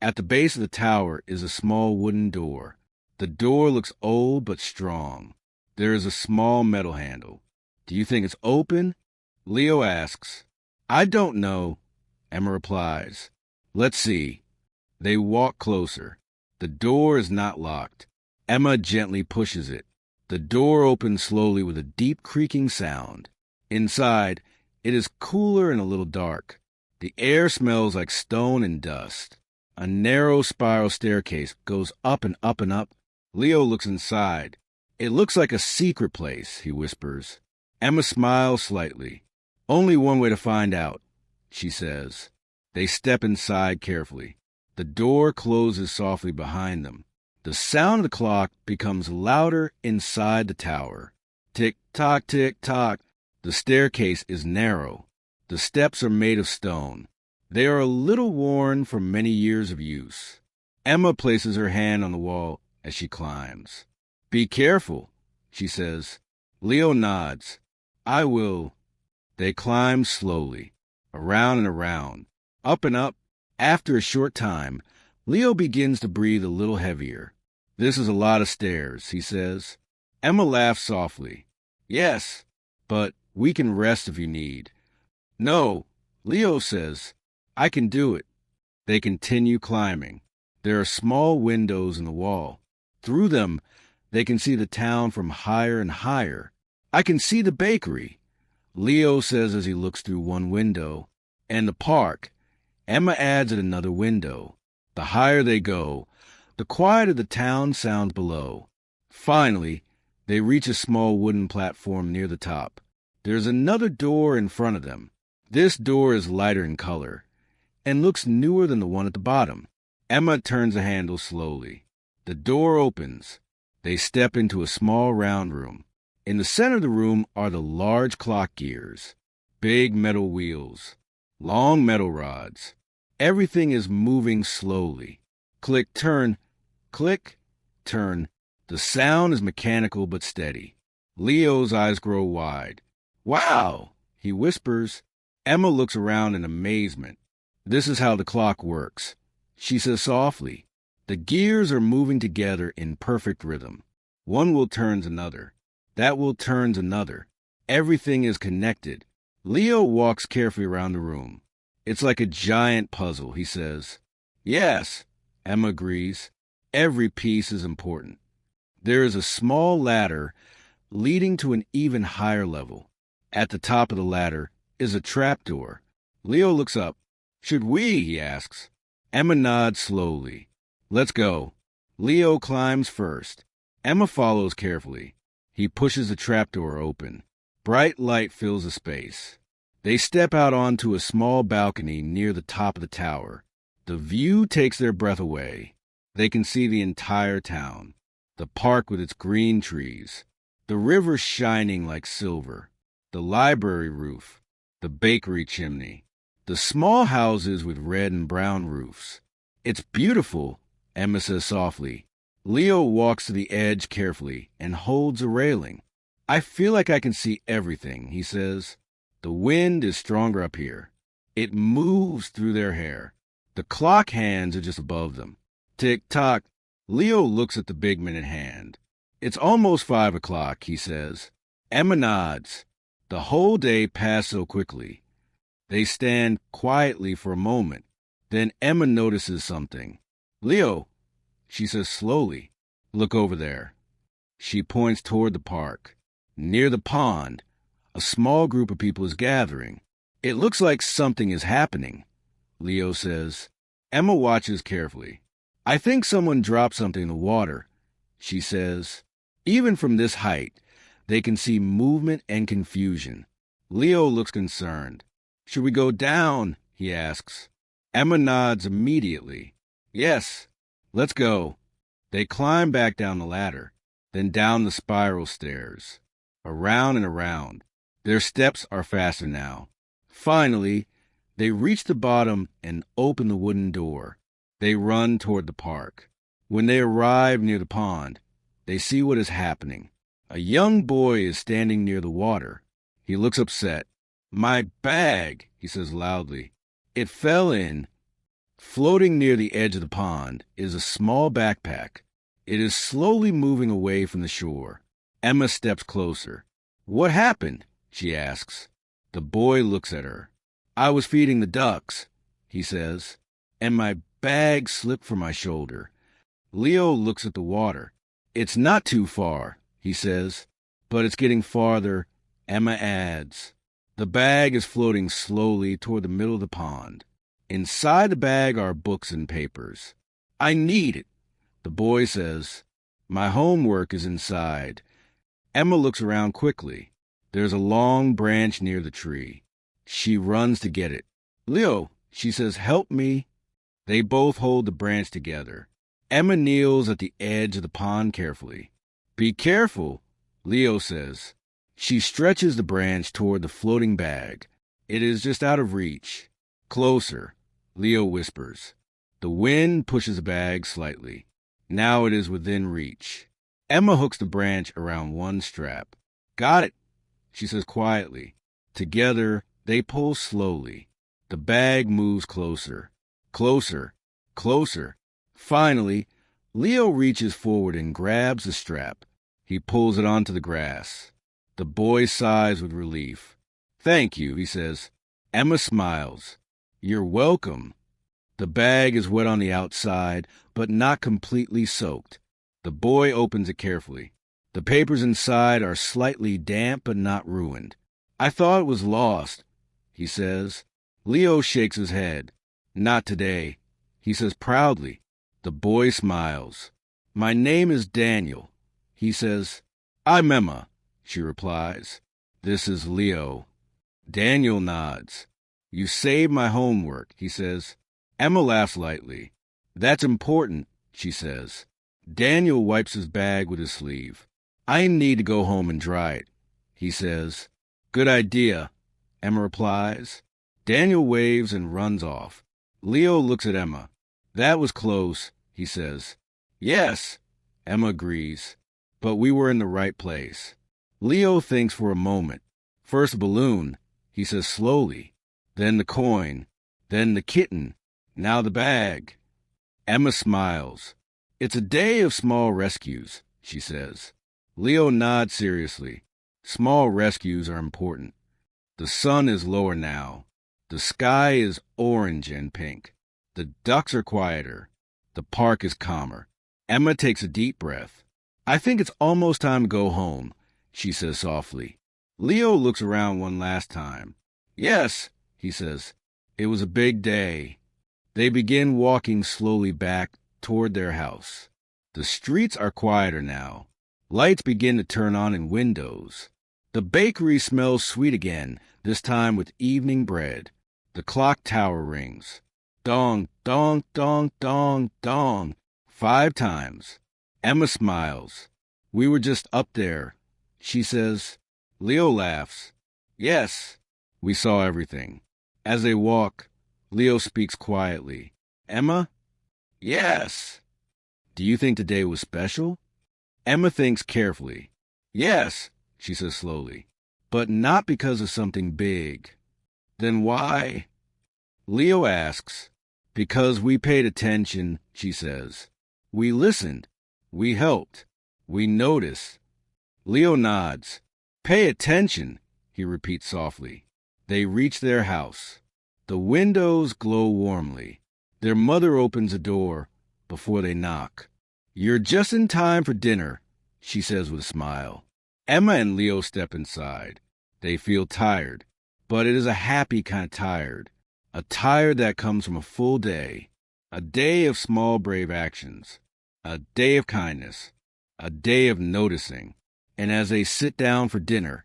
At the base of the tower is a small wooden door. The door looks old but strong. There is a small metal handle. Do you think it's open? Leo asks. I don't know, Emma replies. Let's see. They walk closer. The door is not locked. Emma gently pushes it. The door opens slowly with a deep creaking sound. Inside, it is cooler and a little dark. The air smells like stone and dust. A narrow spiral staircase goes up and up and up. Leo looks inside. It looks like a secret place, he whispers. Emma smiles slightly. Only one way to find out, she says. They step inside carefully. The door closes softly behind them. The sound of the clock becomes louder inside the tower. Tick-tock, tick-tock. The staircase is narrow. The steps are made of stone. They are a little worn from many years of use. Emma places her hand on the wall as she climbs. Be careful, she says. Leo nods. I will. They climb slowly, around and around, up and up. After a short time, Leo begins to breathe a little heavier. This is a lot of stairs, he says. Emma laughs softly. Yes, but we can rest if you need. No, Leo says. I can do it. They continue climbing. There are small windows in the wall. Through them, they can see the town from higher and higher. I can see the bakery, Leo says as he looks through one window, and the park. Emma adds at another window. The higher they go, the quieter the town sounds below. Finally, they reach a small wooden platform near the top. There's another door in front of them. This door is lighter in color and looks newer than the one at the bottom. Emma turns the handle slowly. The door opens. They step into a small round room. In the center of the room are the large clock gears, big metal wheels, long metal rods. Everything is moving slowly. Click, turn, click, turn. The sound is mechanical but steady. Leo's eyes grow wide. Wow, he whispers. Emma looks around in amazement. This is how the clock works. She says softly. The gears are moving together in perfect rhythm. One wheel turns another. That wheel turns another. Everything is connected. Leo walks carefully around the room. It's like a giant puzzle, he says. Yes, Emma agrees. Every piece is important. There is a small ladder leading to an even higher level. At the top of the ladder is a trapdoor. Leo looks up. Should we? He asks. Emma nods slowly. Let's go. Leo climbs first. Emma follows carefully. He pushes the trapdoor open. Bright light fills the space. They step out onto a small balcony near the top of the tower. The view takes their breath away. They can see the entire town, the park with its green trees, the river shining like silver, the library roof, the bakery chimney, the small houses with red and brown roofs. It's beautiful, Emma says softly. Leo walks to the edge carefully and holds a railing. I feel like I can see everything, he says. The wind is stronger up here. It moves through their hair. The clock hands are just above them. Tick-tock. Leo looks at the big minute hand. It's almost 5 o'clock, he says. Emma nods. The whole day passed so quickly. They stand quietly for a moment. Then Emma notices something. Leo, she says slowly, look over there. She points toward the park. Near the pond, a small group of people is gathering. It looks like something is happening, Leo says. Emma watches carefully. I think someone dropped something in the water, she says. Even from this height, they can see movement and confusion. Leo looks concerned. Should we go down? He asks. Emma nods immediately. Yes, let's go. They climb back down the ladder, then down the spiral stairs, around and around. Their steps are faster now. Finally, they reach the bottom and open the wooden door. They run toward the park. When they arrive near the pond, they see what is happening. A young boy is standing near the water. He looks upset. My bag, he says loudly. It fell in. Floating near the edge of the pond is a small backpack. It is slowly moving away from the shore. Emma steps closer. What happened? She asks. The boy looks at her. I was feeding the ducks, he says, and my bag slipped from my shoulder. Leo looks at the water. It's not too far, he says, but it's getting farther. Emma adds. The bag is floating slowly toward the middle of the pond. Inside the bag are books and papers. I need it, the boy says. My homework is inside. Emma looks around quickly. There's a long branch near the tree. She runs to get it. Leo, she says, help me. They both hold the branch together. Emma kneels at the edge of the pond carefully. Be careful, Leo says. She stretches the branch toward the floating bag. It is just out of reach. Closer, Leo whispers. The wind pushes the bag slightly. Now it is within reach. Emma hooks the branch around one strap. Got it, she says quietly. Together, they pull slowly. The bag moves closer. Closer. Closer. Finally, Leo reaches forward and grabs the strap. He pulls it onto the grass. The boy sighs with relief. Thank you, he says. Emma smiles. You're welcome. The bag is wet on the outside, but not completely soaked. The boy opens it carefully. The papers inside are slightly damp but not ruined. I thought it was lost, he says. Leo shakes his head. Not today, he says proudly. The boy smiles. My name is Daniel, he says. I'm Emma, she replies. This is Leo. Daniel nods. You saved my homework, he says. Emma laughs lightly. That's important, she says. Daniel wipes his bag with his sleeve. I need to go home and dry it, he says. Good idea, Emma replies. Daniel waves and runs off. Leo looks at Emma. That was close, he says. Yes, Emma agrees. But we were in the right place. Leo thinks for a moment. First balloon, he says slowly. Then the coin. Then the kitten. Now the bag. Emma smiles. It's a day of small rescues, she says. Leo nods seriously. Small rescues are important. The sun is lower now. The sky is orange and pink. The ducks are quieter. The park is calmer. Emma takes a deep breath. I think it's almost time to go home, she says softly. Leo looks around one last time. Yes, he says. It was a big day. They begin walking slowly back toward their house. The streets are quieter now. Lights begin to turn on in windows. The bakery smells sweet again, this time with evening bread. The clock tower rings. Dong, dong, dong, dong, dong. 5 times. Emma smiles. We were just up there, she says. Leo laughs. Yes, we saw everything. As they walk, Leo speaks quietly. Emma? Yes. Do you think today was special? Emma thinks carefully. Yes, she says slowly. But not because of something big. Then why? Leo asks. Because we paid attention, she says. We listened. We helped. We noticed. Leo nods. Pay attention, he repeats softly. They reach their house. The windows glow warmly. Their mother opens a door before they knock. You're just in time for dinner, she says with a smile. Emma and Leo step inside. They feel tired, but it is a happy kind of tired. A tired that comes from a full day. A day of small brave actions. A day of kindness. A day of noticing. And as they sit down for dinner,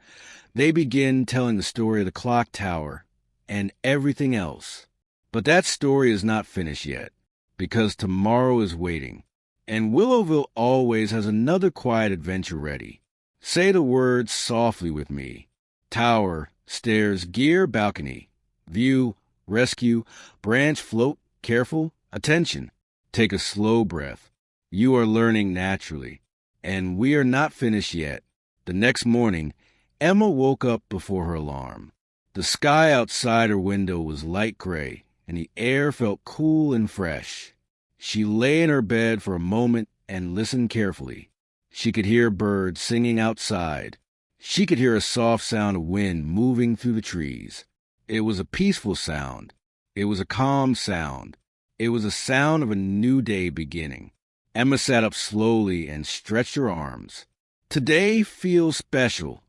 they begin telling the story of the clock tower and everything else. But that story is not finished yet, because tomorrow is waiting. And Willowville always has another quiet adventure ready. Say the words softly with me. Tower, stairs, gear, balcony. View, rescue, branch, float, careful, attention. Take a slow breath. You are learning naturally. And we are not finished yet. The next morning, Emma woke up before her alarm. The sky outside her window was light gray, and the air felt cool and fresh. She lay in her bed for a moment and listened carefully. She could hear birds singing outside. She could hear a soft sound of wind moving through the trees. It was a peaceful sound. It was a calm sound. It was a sound of a new day beginning. Emma sat up slowly and stretched her arms. Today feels special,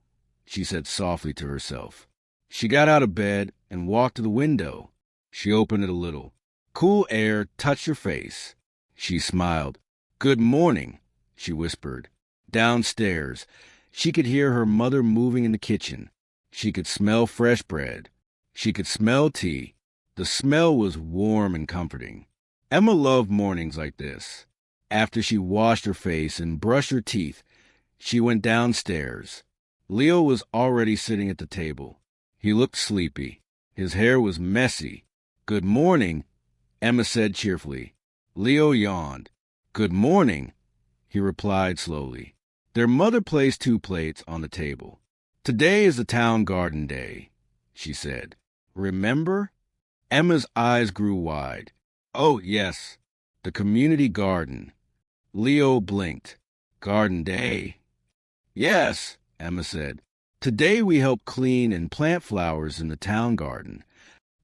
she said softly to herself. She got out of bed and walked to the window. She opened it a little. Cool air touched her face. She smiled. Good morning, she whispered. Downstairs, she could hear her mother moving in the kitchen. She could smell fresh bread. She could smell tea. The smell was warm and comforting. Emma loved mornings like this. After she washed her face and brushed her teeth, she went downstairs. Leo was already sitting at the table. He looked sleepy. His hair was messy. Good morning, Emma said cheerfully. Leo yawned. Good morning, he replied slowly. Their mother placed 2 plates on the table. Today is the town garden day, she said. Remember? Emma's eyes grew wide. Oh, yes, the community garden. Leo blinked. Garden day. Yes, Emma said. Today we help clean and plant flowers in the town garden.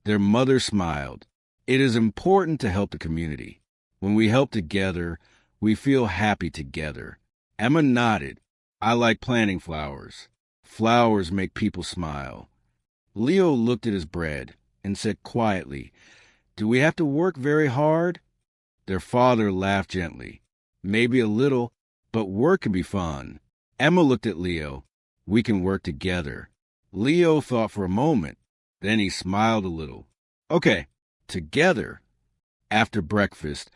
Their mother smiled. It is important to help the community. When we help together, we feel happy together. Emma nodded. I like planting flowers. Flowers make people smile. Leo looked at his bread and said quietly, Do we have to work very hard? Their father laughed gently. Maybe a little, but work can be fun. Emma looked at Leo. We can work together. Leo thought for a moment. Then he smiled a little. Okay, together. After breakfast,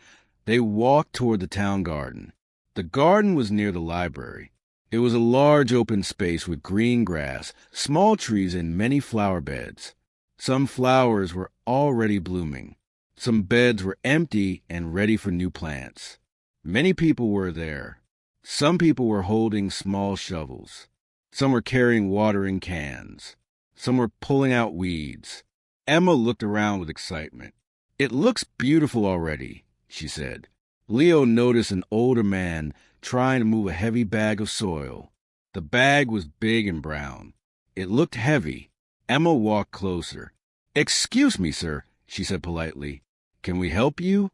they walked toward the town garden. The garden was near the library. It was a large open space with green grass, small trees, and many flower beds. Some flowers were already blooming. Some beds were empty and ready for new plants. Many people were there. Some people were holding small shovels. Some were carrying watering cans. Some were pulling out weeds. Emma looked around with excitement. It looks beautiful already, she said. Leo noticed an older man trying to move a heavy bag of soil. The bag was big and brown. It looked heavy. Emma walked closer. Excuse me, sir, she said politely. Can we help you?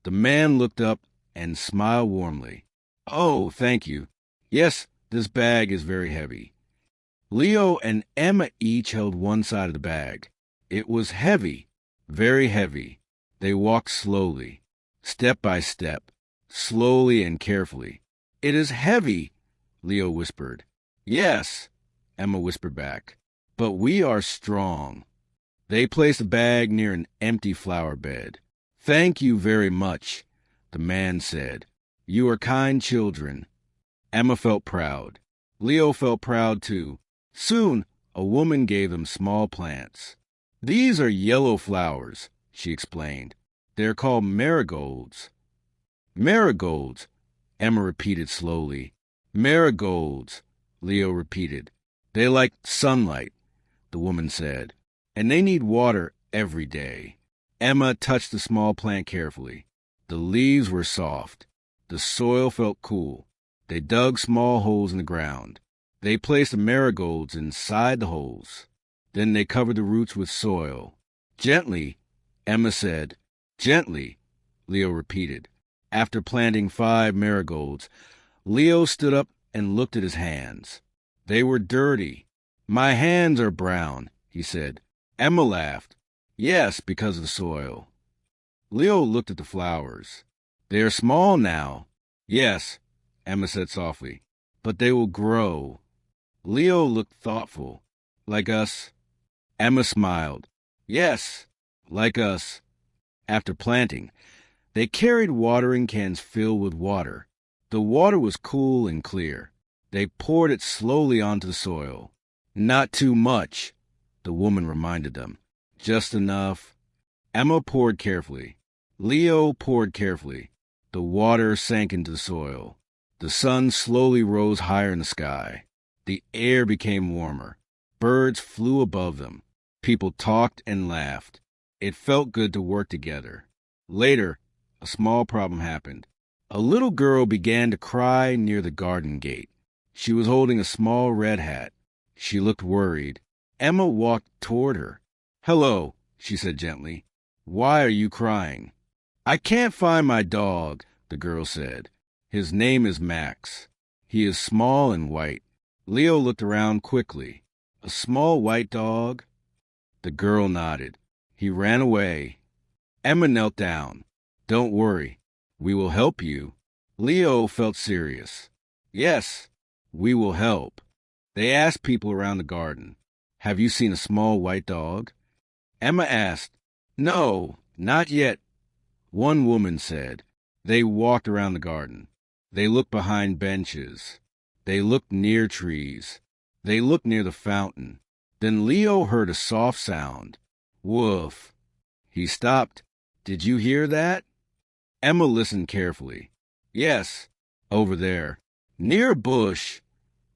The man looked up and smiled warmly. Oh, thank you. Yes, this bag is very heavy. Leo and Emma each held one side of the bag. It was heavy, very heavy. They walked slowly, step by step, slowly and carefully. It is heavy, Leo whispered. Yes, Emma whispered back. But we are strong. They placed the bag near an empty flower bed. Thank you very much, the man said. You are kind children. Emma felt proud. Leo felt proud too. Soon, a woman gave them small plants. These are yellow flowers, she explained. They are called marigolds. Marigolds, Emma repeated slowly. Marigolds, Leo repeated. They like sunlight, the woman said, and they need water every day. Emma touched the small plant carefully. The leaves were soft. The soil felt cool. They dug small holes in the ground. They placed the marigolds inside the holes. Then they covered the roots with soil. Gently, Emma said. Gently, Leo repeated. After planting 5 marigolds, Leo stood up and looked at his hands. They were dirty. My hands are brown, he said. Emma laughed. Yes, because of the soil. Leo looked at the flowers. They are small now. Yes, Emma said softly, but they will grow. Leo looked thoughtful. Like us? Emma smiled. Yes, like us. After planting, they carried watering cans filled with water. The water was cool and clear. They poured it slowly onto the soil. Not too much, the woman reminded them. Just enough. Emma poured carefully. Leo poured carefully. The water sank into the soil. The sun slowly rose higher in the sky. The air became warmer. Birds flew above them. People talked and laughed. It felt good to work together. Later, a small problem happened. A little girl began to cry near the garden gate. She was holding a small red hat. She looked worried. Emma walked toward her. Hello, she said gently. Why are you crying? I can't find my dog, the girl said. His name is Max. He is small and white. Leo looked around quickly. A small white dog? The girl nodded. He ran away. Emma knelt down. Don't worry. We will help you. Leo felt serious. Yes, we will help. They asked people around the garden, have you seen a small white dog? Emma asked, No, not yet. One woman said. They walked around the garden. They looked behind benches. They looked near trees. They looked near the fountain. Then Leo heard a soft sound. Woof. He stopped. Did you hear that? Emma listened carefully. Yes, over there. Near a bush.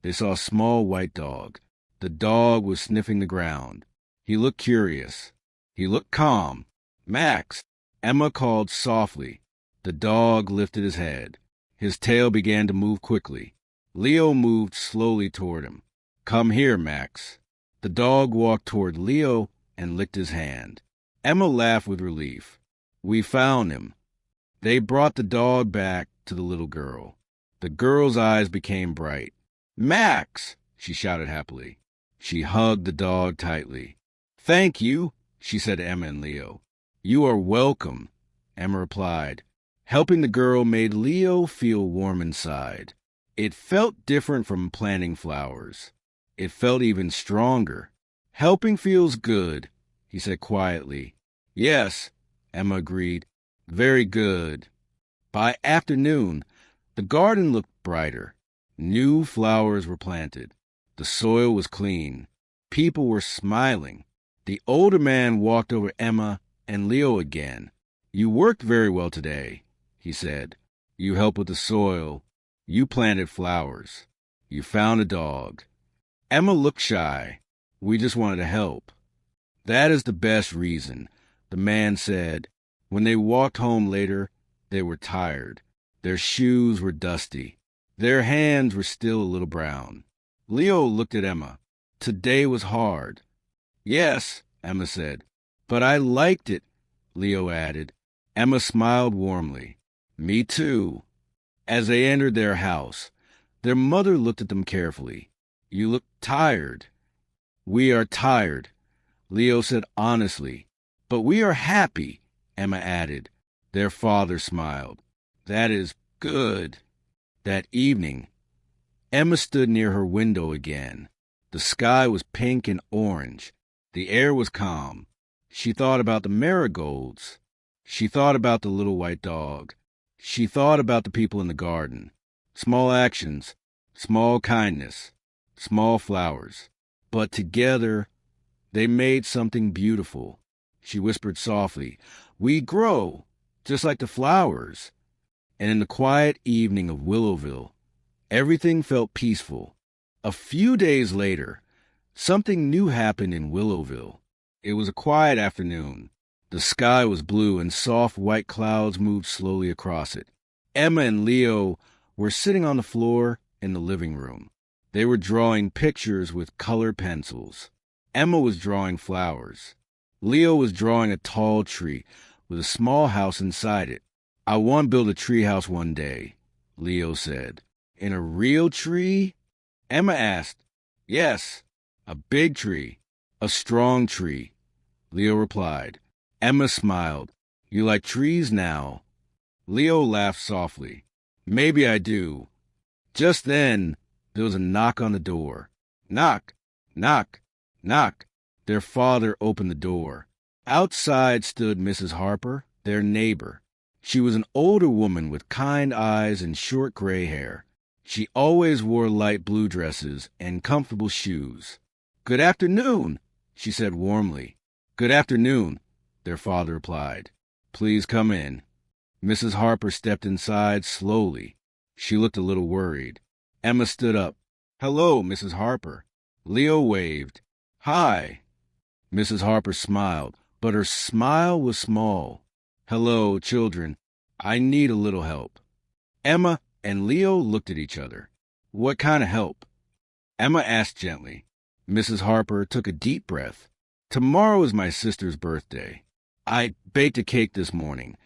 They saw a small white dog. The dog was sniffing the ground. He looked curious. He looked calm. Max, Emma called softly. The dog lifted his head. His tail began to move quickly. Leo moved slowly toward him. Come here, Max. The dog walked toward Leo and licked his hand. Emma laughed with relief. We found him. They brought the dog back to the little girl. The girl's eyes became bright. Max, she shouted happily. She hugged the dog tightly. Thank you, she said to Emma and Leo. You are welcome, Emma replied. Helping the girl made Leo feel warm inside. It felt different from planting flowers. It felt even stronger. Helping feels good, he said quietly. Yes, Emma agreed. Very good. By afternoon, the garden looked brighter. New flowers were planted. The soil was clean. People were smiling. The older man walked over Emma and Leo again. You worked very well today, he said. You helped with the soil. You planted flowers. You found a dog. Emma looked shy. We just wanted to help. That is the best reason, the man said. When they walked home later, they were tired. Their shoes were dusty. Their hands were still a little brown. Leo looked at Emma. Today was hard. Yes, Emma said. But I liked it, Leo added. Emma smiled warmly. Me too. As they entered their house, their mother looked at them carefully. You look tired. We are tired, Leo said honestly. But we are happy, Emma added. Their father smiled. That is good. That evening, Emma stood near her window again. The sky was pink and orange. The air was calm. She thought about the marigolds. She thought about the little white dog. She thought about the people in the garden. Small actions, small kindness, small flowers. But together, they made something beautiful. She whispered softly, We grow, just like the flowers. And in the quiet evening of Willowville, everything felt peaceful. A few days later, something new happened in Willowville. It was a quiet afternoon. The sky was blue and soft white clouds moved slowly across it. Emma and Leo were sitting on the floor in the living room. They were drawing pictures with colored pencils. Emma was drawing flowers. Leo was drawing a tall tree with a small house inside it. "I want to build a tree house one day," Leo said. "In a real tree?" Emma asked. "Yes, a big tree, a strong tree," Leo replied. Emma smiled. "You like trees now?" Leo laughed softly. "Maybe I do." Just then, there was a knock on the door. Knock, knock, knock. Their father opened the door. Outside stood Mrs. Harper, their neighbor. She was an older woman with kind eyes and short gray hair. She always wore light blue dresses and comfortable shoes. "Good afternoon," she said warmly. "Good afternoon," their father replied. "Please come in." Mrs. Harper stepped inside slowly. She looked a little worried. Emma stood up. "Hello, Mrs. Harper." Leo waved. "Hi." Mrs. Harper smiled, but her smile was small. "Hello, children. I need a little help." Emma and Leo looked at each other. "What kind of help?" Emma asked gently. Mrs. Harper took a deep breath. "Tomorrow is my sister's birthday. I baked a cake this morning,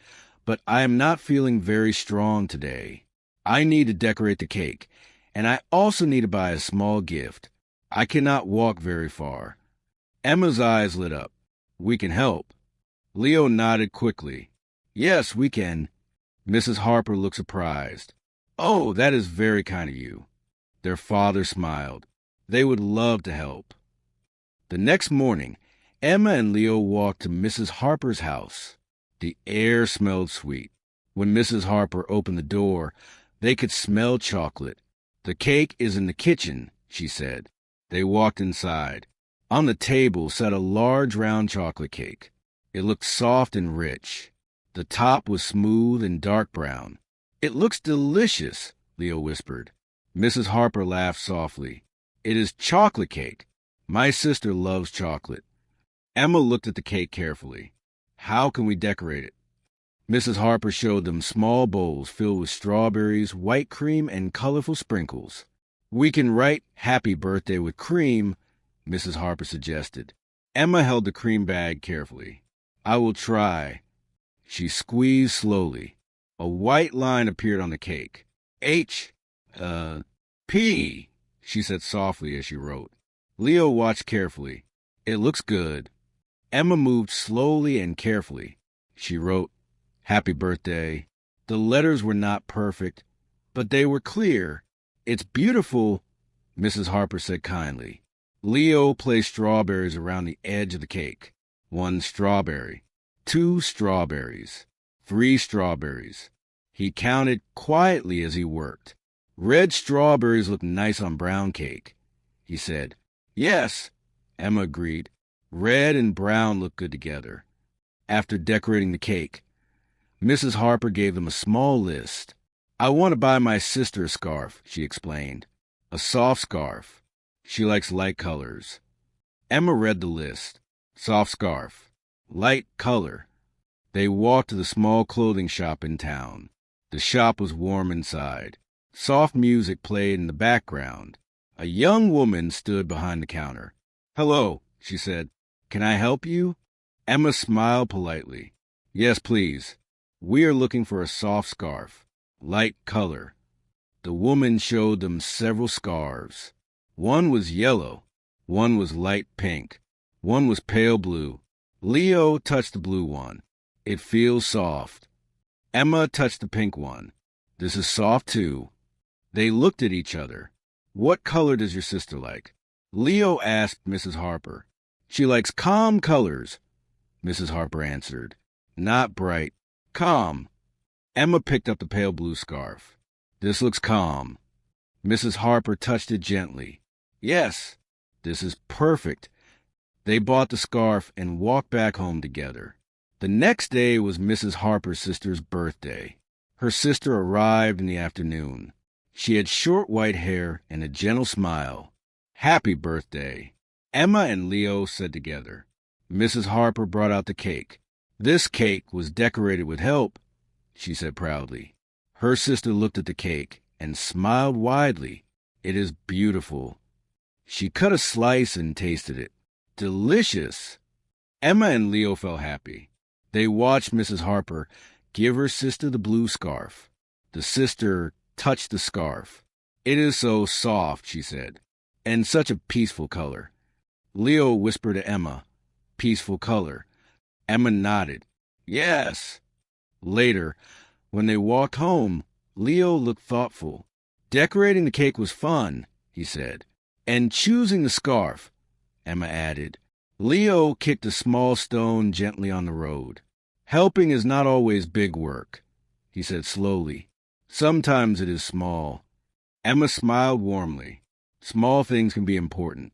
but I am not feeling very strong today. I need to decorate the cake, and I also need to buy a small gift. I cannot walk very far." Emma's eyes lit up. "We can help." Leo nodded quickly. "Yes, we can." Mrs. Harper looked surprised. "Oh, that is very kind of you." Their father smiled. They would love to help. The next morning, Emma and Leo walked to Mrs. Harper's house. The air smelled sweet. When Mrs. Harper opened the door, they could smell chocolate. "The cake is in the kitchen," she said. They walked inside. On the table sat a large round chocolate cake. It looked soft and rich. The top was smooth and dark brown. "It looks delicious," Leo whispered. Mrs. Harper laughed softly. "It is chocolate cake. My sister loves chocolate." Emma looked at the cake carefully. "How can we decorate it?" Mrs. Harper showed them small bowls filled with strawberries, white cream, and colorful sprinkles. "We can write 'Happy Birthday' with cream," Mrs. Harper suggested. Emma held the cream bag carefully. "I will try." She squeezed slowly. A white line appeared on the cake. H, P, she said softly as she wrote. Leo watched carefully. "It looks good." Emma moved slowly and carefully. She wrote, "Happy Birthday." The letters were not perfect, but they were clear. "It's beautiful," Mrs. Harper said kindly. Leo placed strawberries around the edge of the cake. 1 strawberry, 2 strawberries, 3 strawberries. He counted quietly as he worked. "Red strawberries look nice on brown cake," he said. "Yes," Emma agreed. "Red and brown look good together." After decorating the cake, Mrs. Harper gave them a small list. "I want to buy my sister a scarf," she explained. "A soft scarf. She likes light colors." Emma read the list. Soft scarf. Light color. They walked to the small clothing shop in town. The shop was warm inside. Soft music played in the background. A young woman stood behind the counter. "Hello," she said. "Can I help you?" Emma smiled politely. "Yes, please. We are looking for a soft scarf. Light color." The woman showed them several scarves. One was yellow. One was light pink. One was pale blue. Leo touched the blue one. "It feels soft." Emma touched the pink one. "This is soft too." They looked at each other. "What color does your sister like?" Leo asked Mrs. Harper. "She likes calm colors," Mrs. Harper answered. "Not bright. Calm." Emma picked up the pale blue scarf. "This looks calm." Mrs. Harper touched it gently. "Yes, this is perfect." They bought the scarf and walked back home together. The next day was Mrs. Harper's sister's birthday. Her sister arrived in the afternoon. She had short white hair and a gentle smile. "Happy birthday." Emma and Leo said together. Mrs. Harper brought out the cake. This cake was decorated with help, she said proudly. Her sister looked at the cake and smiled widely. It is beautiful. She cut a slice and tasted it. Delicious. Emma and Leo felt happy. They watched Mrs. Harper give her sister the blue scarf. The sister touched the scarf. It is so soft, she said, and such a peaceful color. Leo whispered to Emma, peaceful color. Emma nodded. Yes. Later, when they walked home, Leo looked thoughtful. Decorating the cake was fun, he said. And choosing the scarf, Emma added. Leo kicked a small stone gently on the road. Helping is not always big work, he said slowly. Sometimes it is small. Emma smiled warmly. Small things can be important.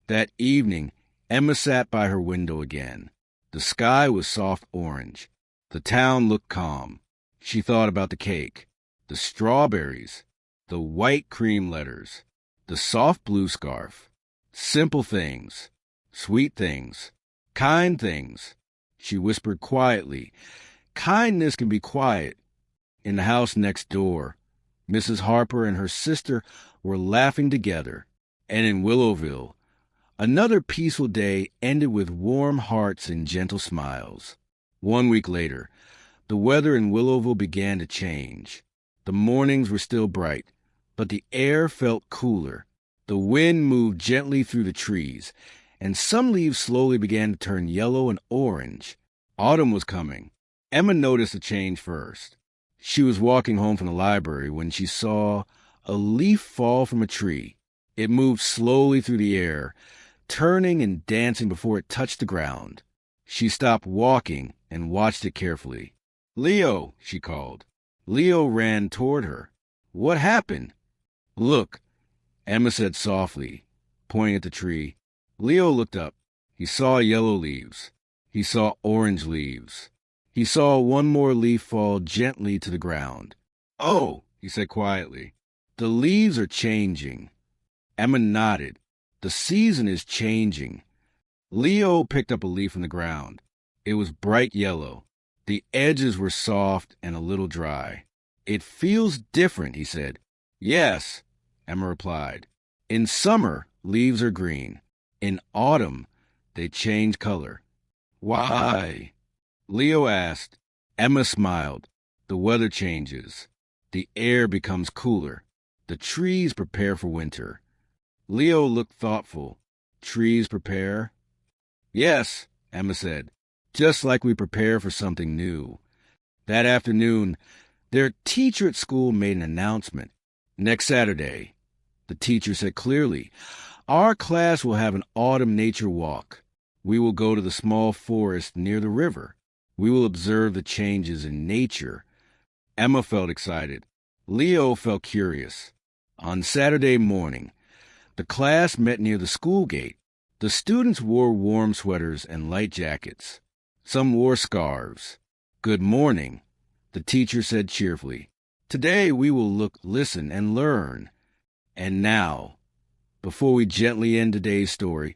That evening, Emma sat by her window again. The sky was soft orange. The town looked calm. She thought about the cake, the strawberries, the white cream letters, the soft blue scarf. Simple things, sweet things, kind things. She whispered quietly. Kindness can be quiet. In the house next door, Mrs. Harper and her sister were laughing together. And in Willowville, another peaceful day ended with warm hearts and gentle smiles. 1 week later, the weather in Willowville began to change. The mornings were still bright, but the air felt cooler. The wind moved gently through the trees, and some leaves slowly began to turn yellow and orange. Autumn was coming. Emma noticed a change first. She was walking home from the library when she saw a leaf fall from a tree. It moved slowly through the air, turning and dancing before it touched the ground. She stopped walking and watched it carefully. Leo, she called. Leo ran toward her. What happened? Look, Emma said softly, pointing at the tree. Leo looked up. He saw yellow leaves. He saw orange leaves. He saw one more leaf fall gently to the ground. Oh, he said quietly. The leaves are changing. Emma nodded. The season is changing. Leo picked up a leaf from the ground. It was bright yellow. The edges were soft and a little dry. It feels different, he said. Yes, Emma replied. In summer, leaves are green. In autumn, they change color. Why? Leo asked. Emma smiled. The weather changes. The air becomes cooler. The trees prepare for winter. Leo looked thoughtful. Trees prepare? Yes, Emma said, just like we prepare for something new. That afternoon, their teacher at school made an announcement. Next Saturday, the teacher said clearly, our class will have an autumn nature walk. We will go to the small forest near the river. We will observe the changes in nature. Emma felt excited. Leo felt curious. On Saturday morning, the class met near the school gate. The students wore warm sweaters and light jackets. Some wore scarves. Good morning, the teacher said cheerfully. Today we will look, listen, and learn. And now, before we gently end today's story,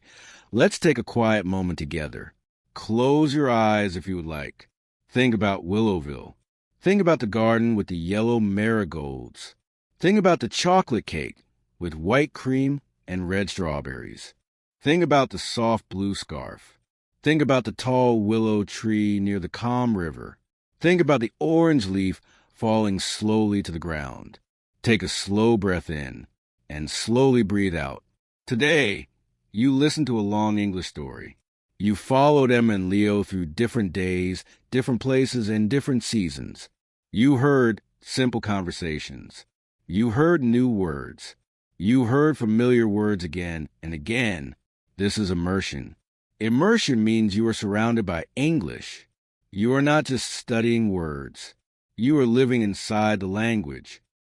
let's take a quiet moment together. Close your eyes if you would like. Think about Willowville. Think about the garden with the yellow marigolds. Think about the chocolate cake with white cream and red strawberries. Think about the soft blue scarf. Think about the tall willow tree near the calm river. Think about the orange leaf falling slowly to the ground. Take a slow breath in and slowly breathe out. Today, you listened to a long English story. You followed Emma and Leo through different days, different places, and different seasons. You heard simple conversations. You heard new words. You heard familiar words again and again. This is immersion. Immersion means you are surrounded by English. You are not just studying words. You are living inside the language.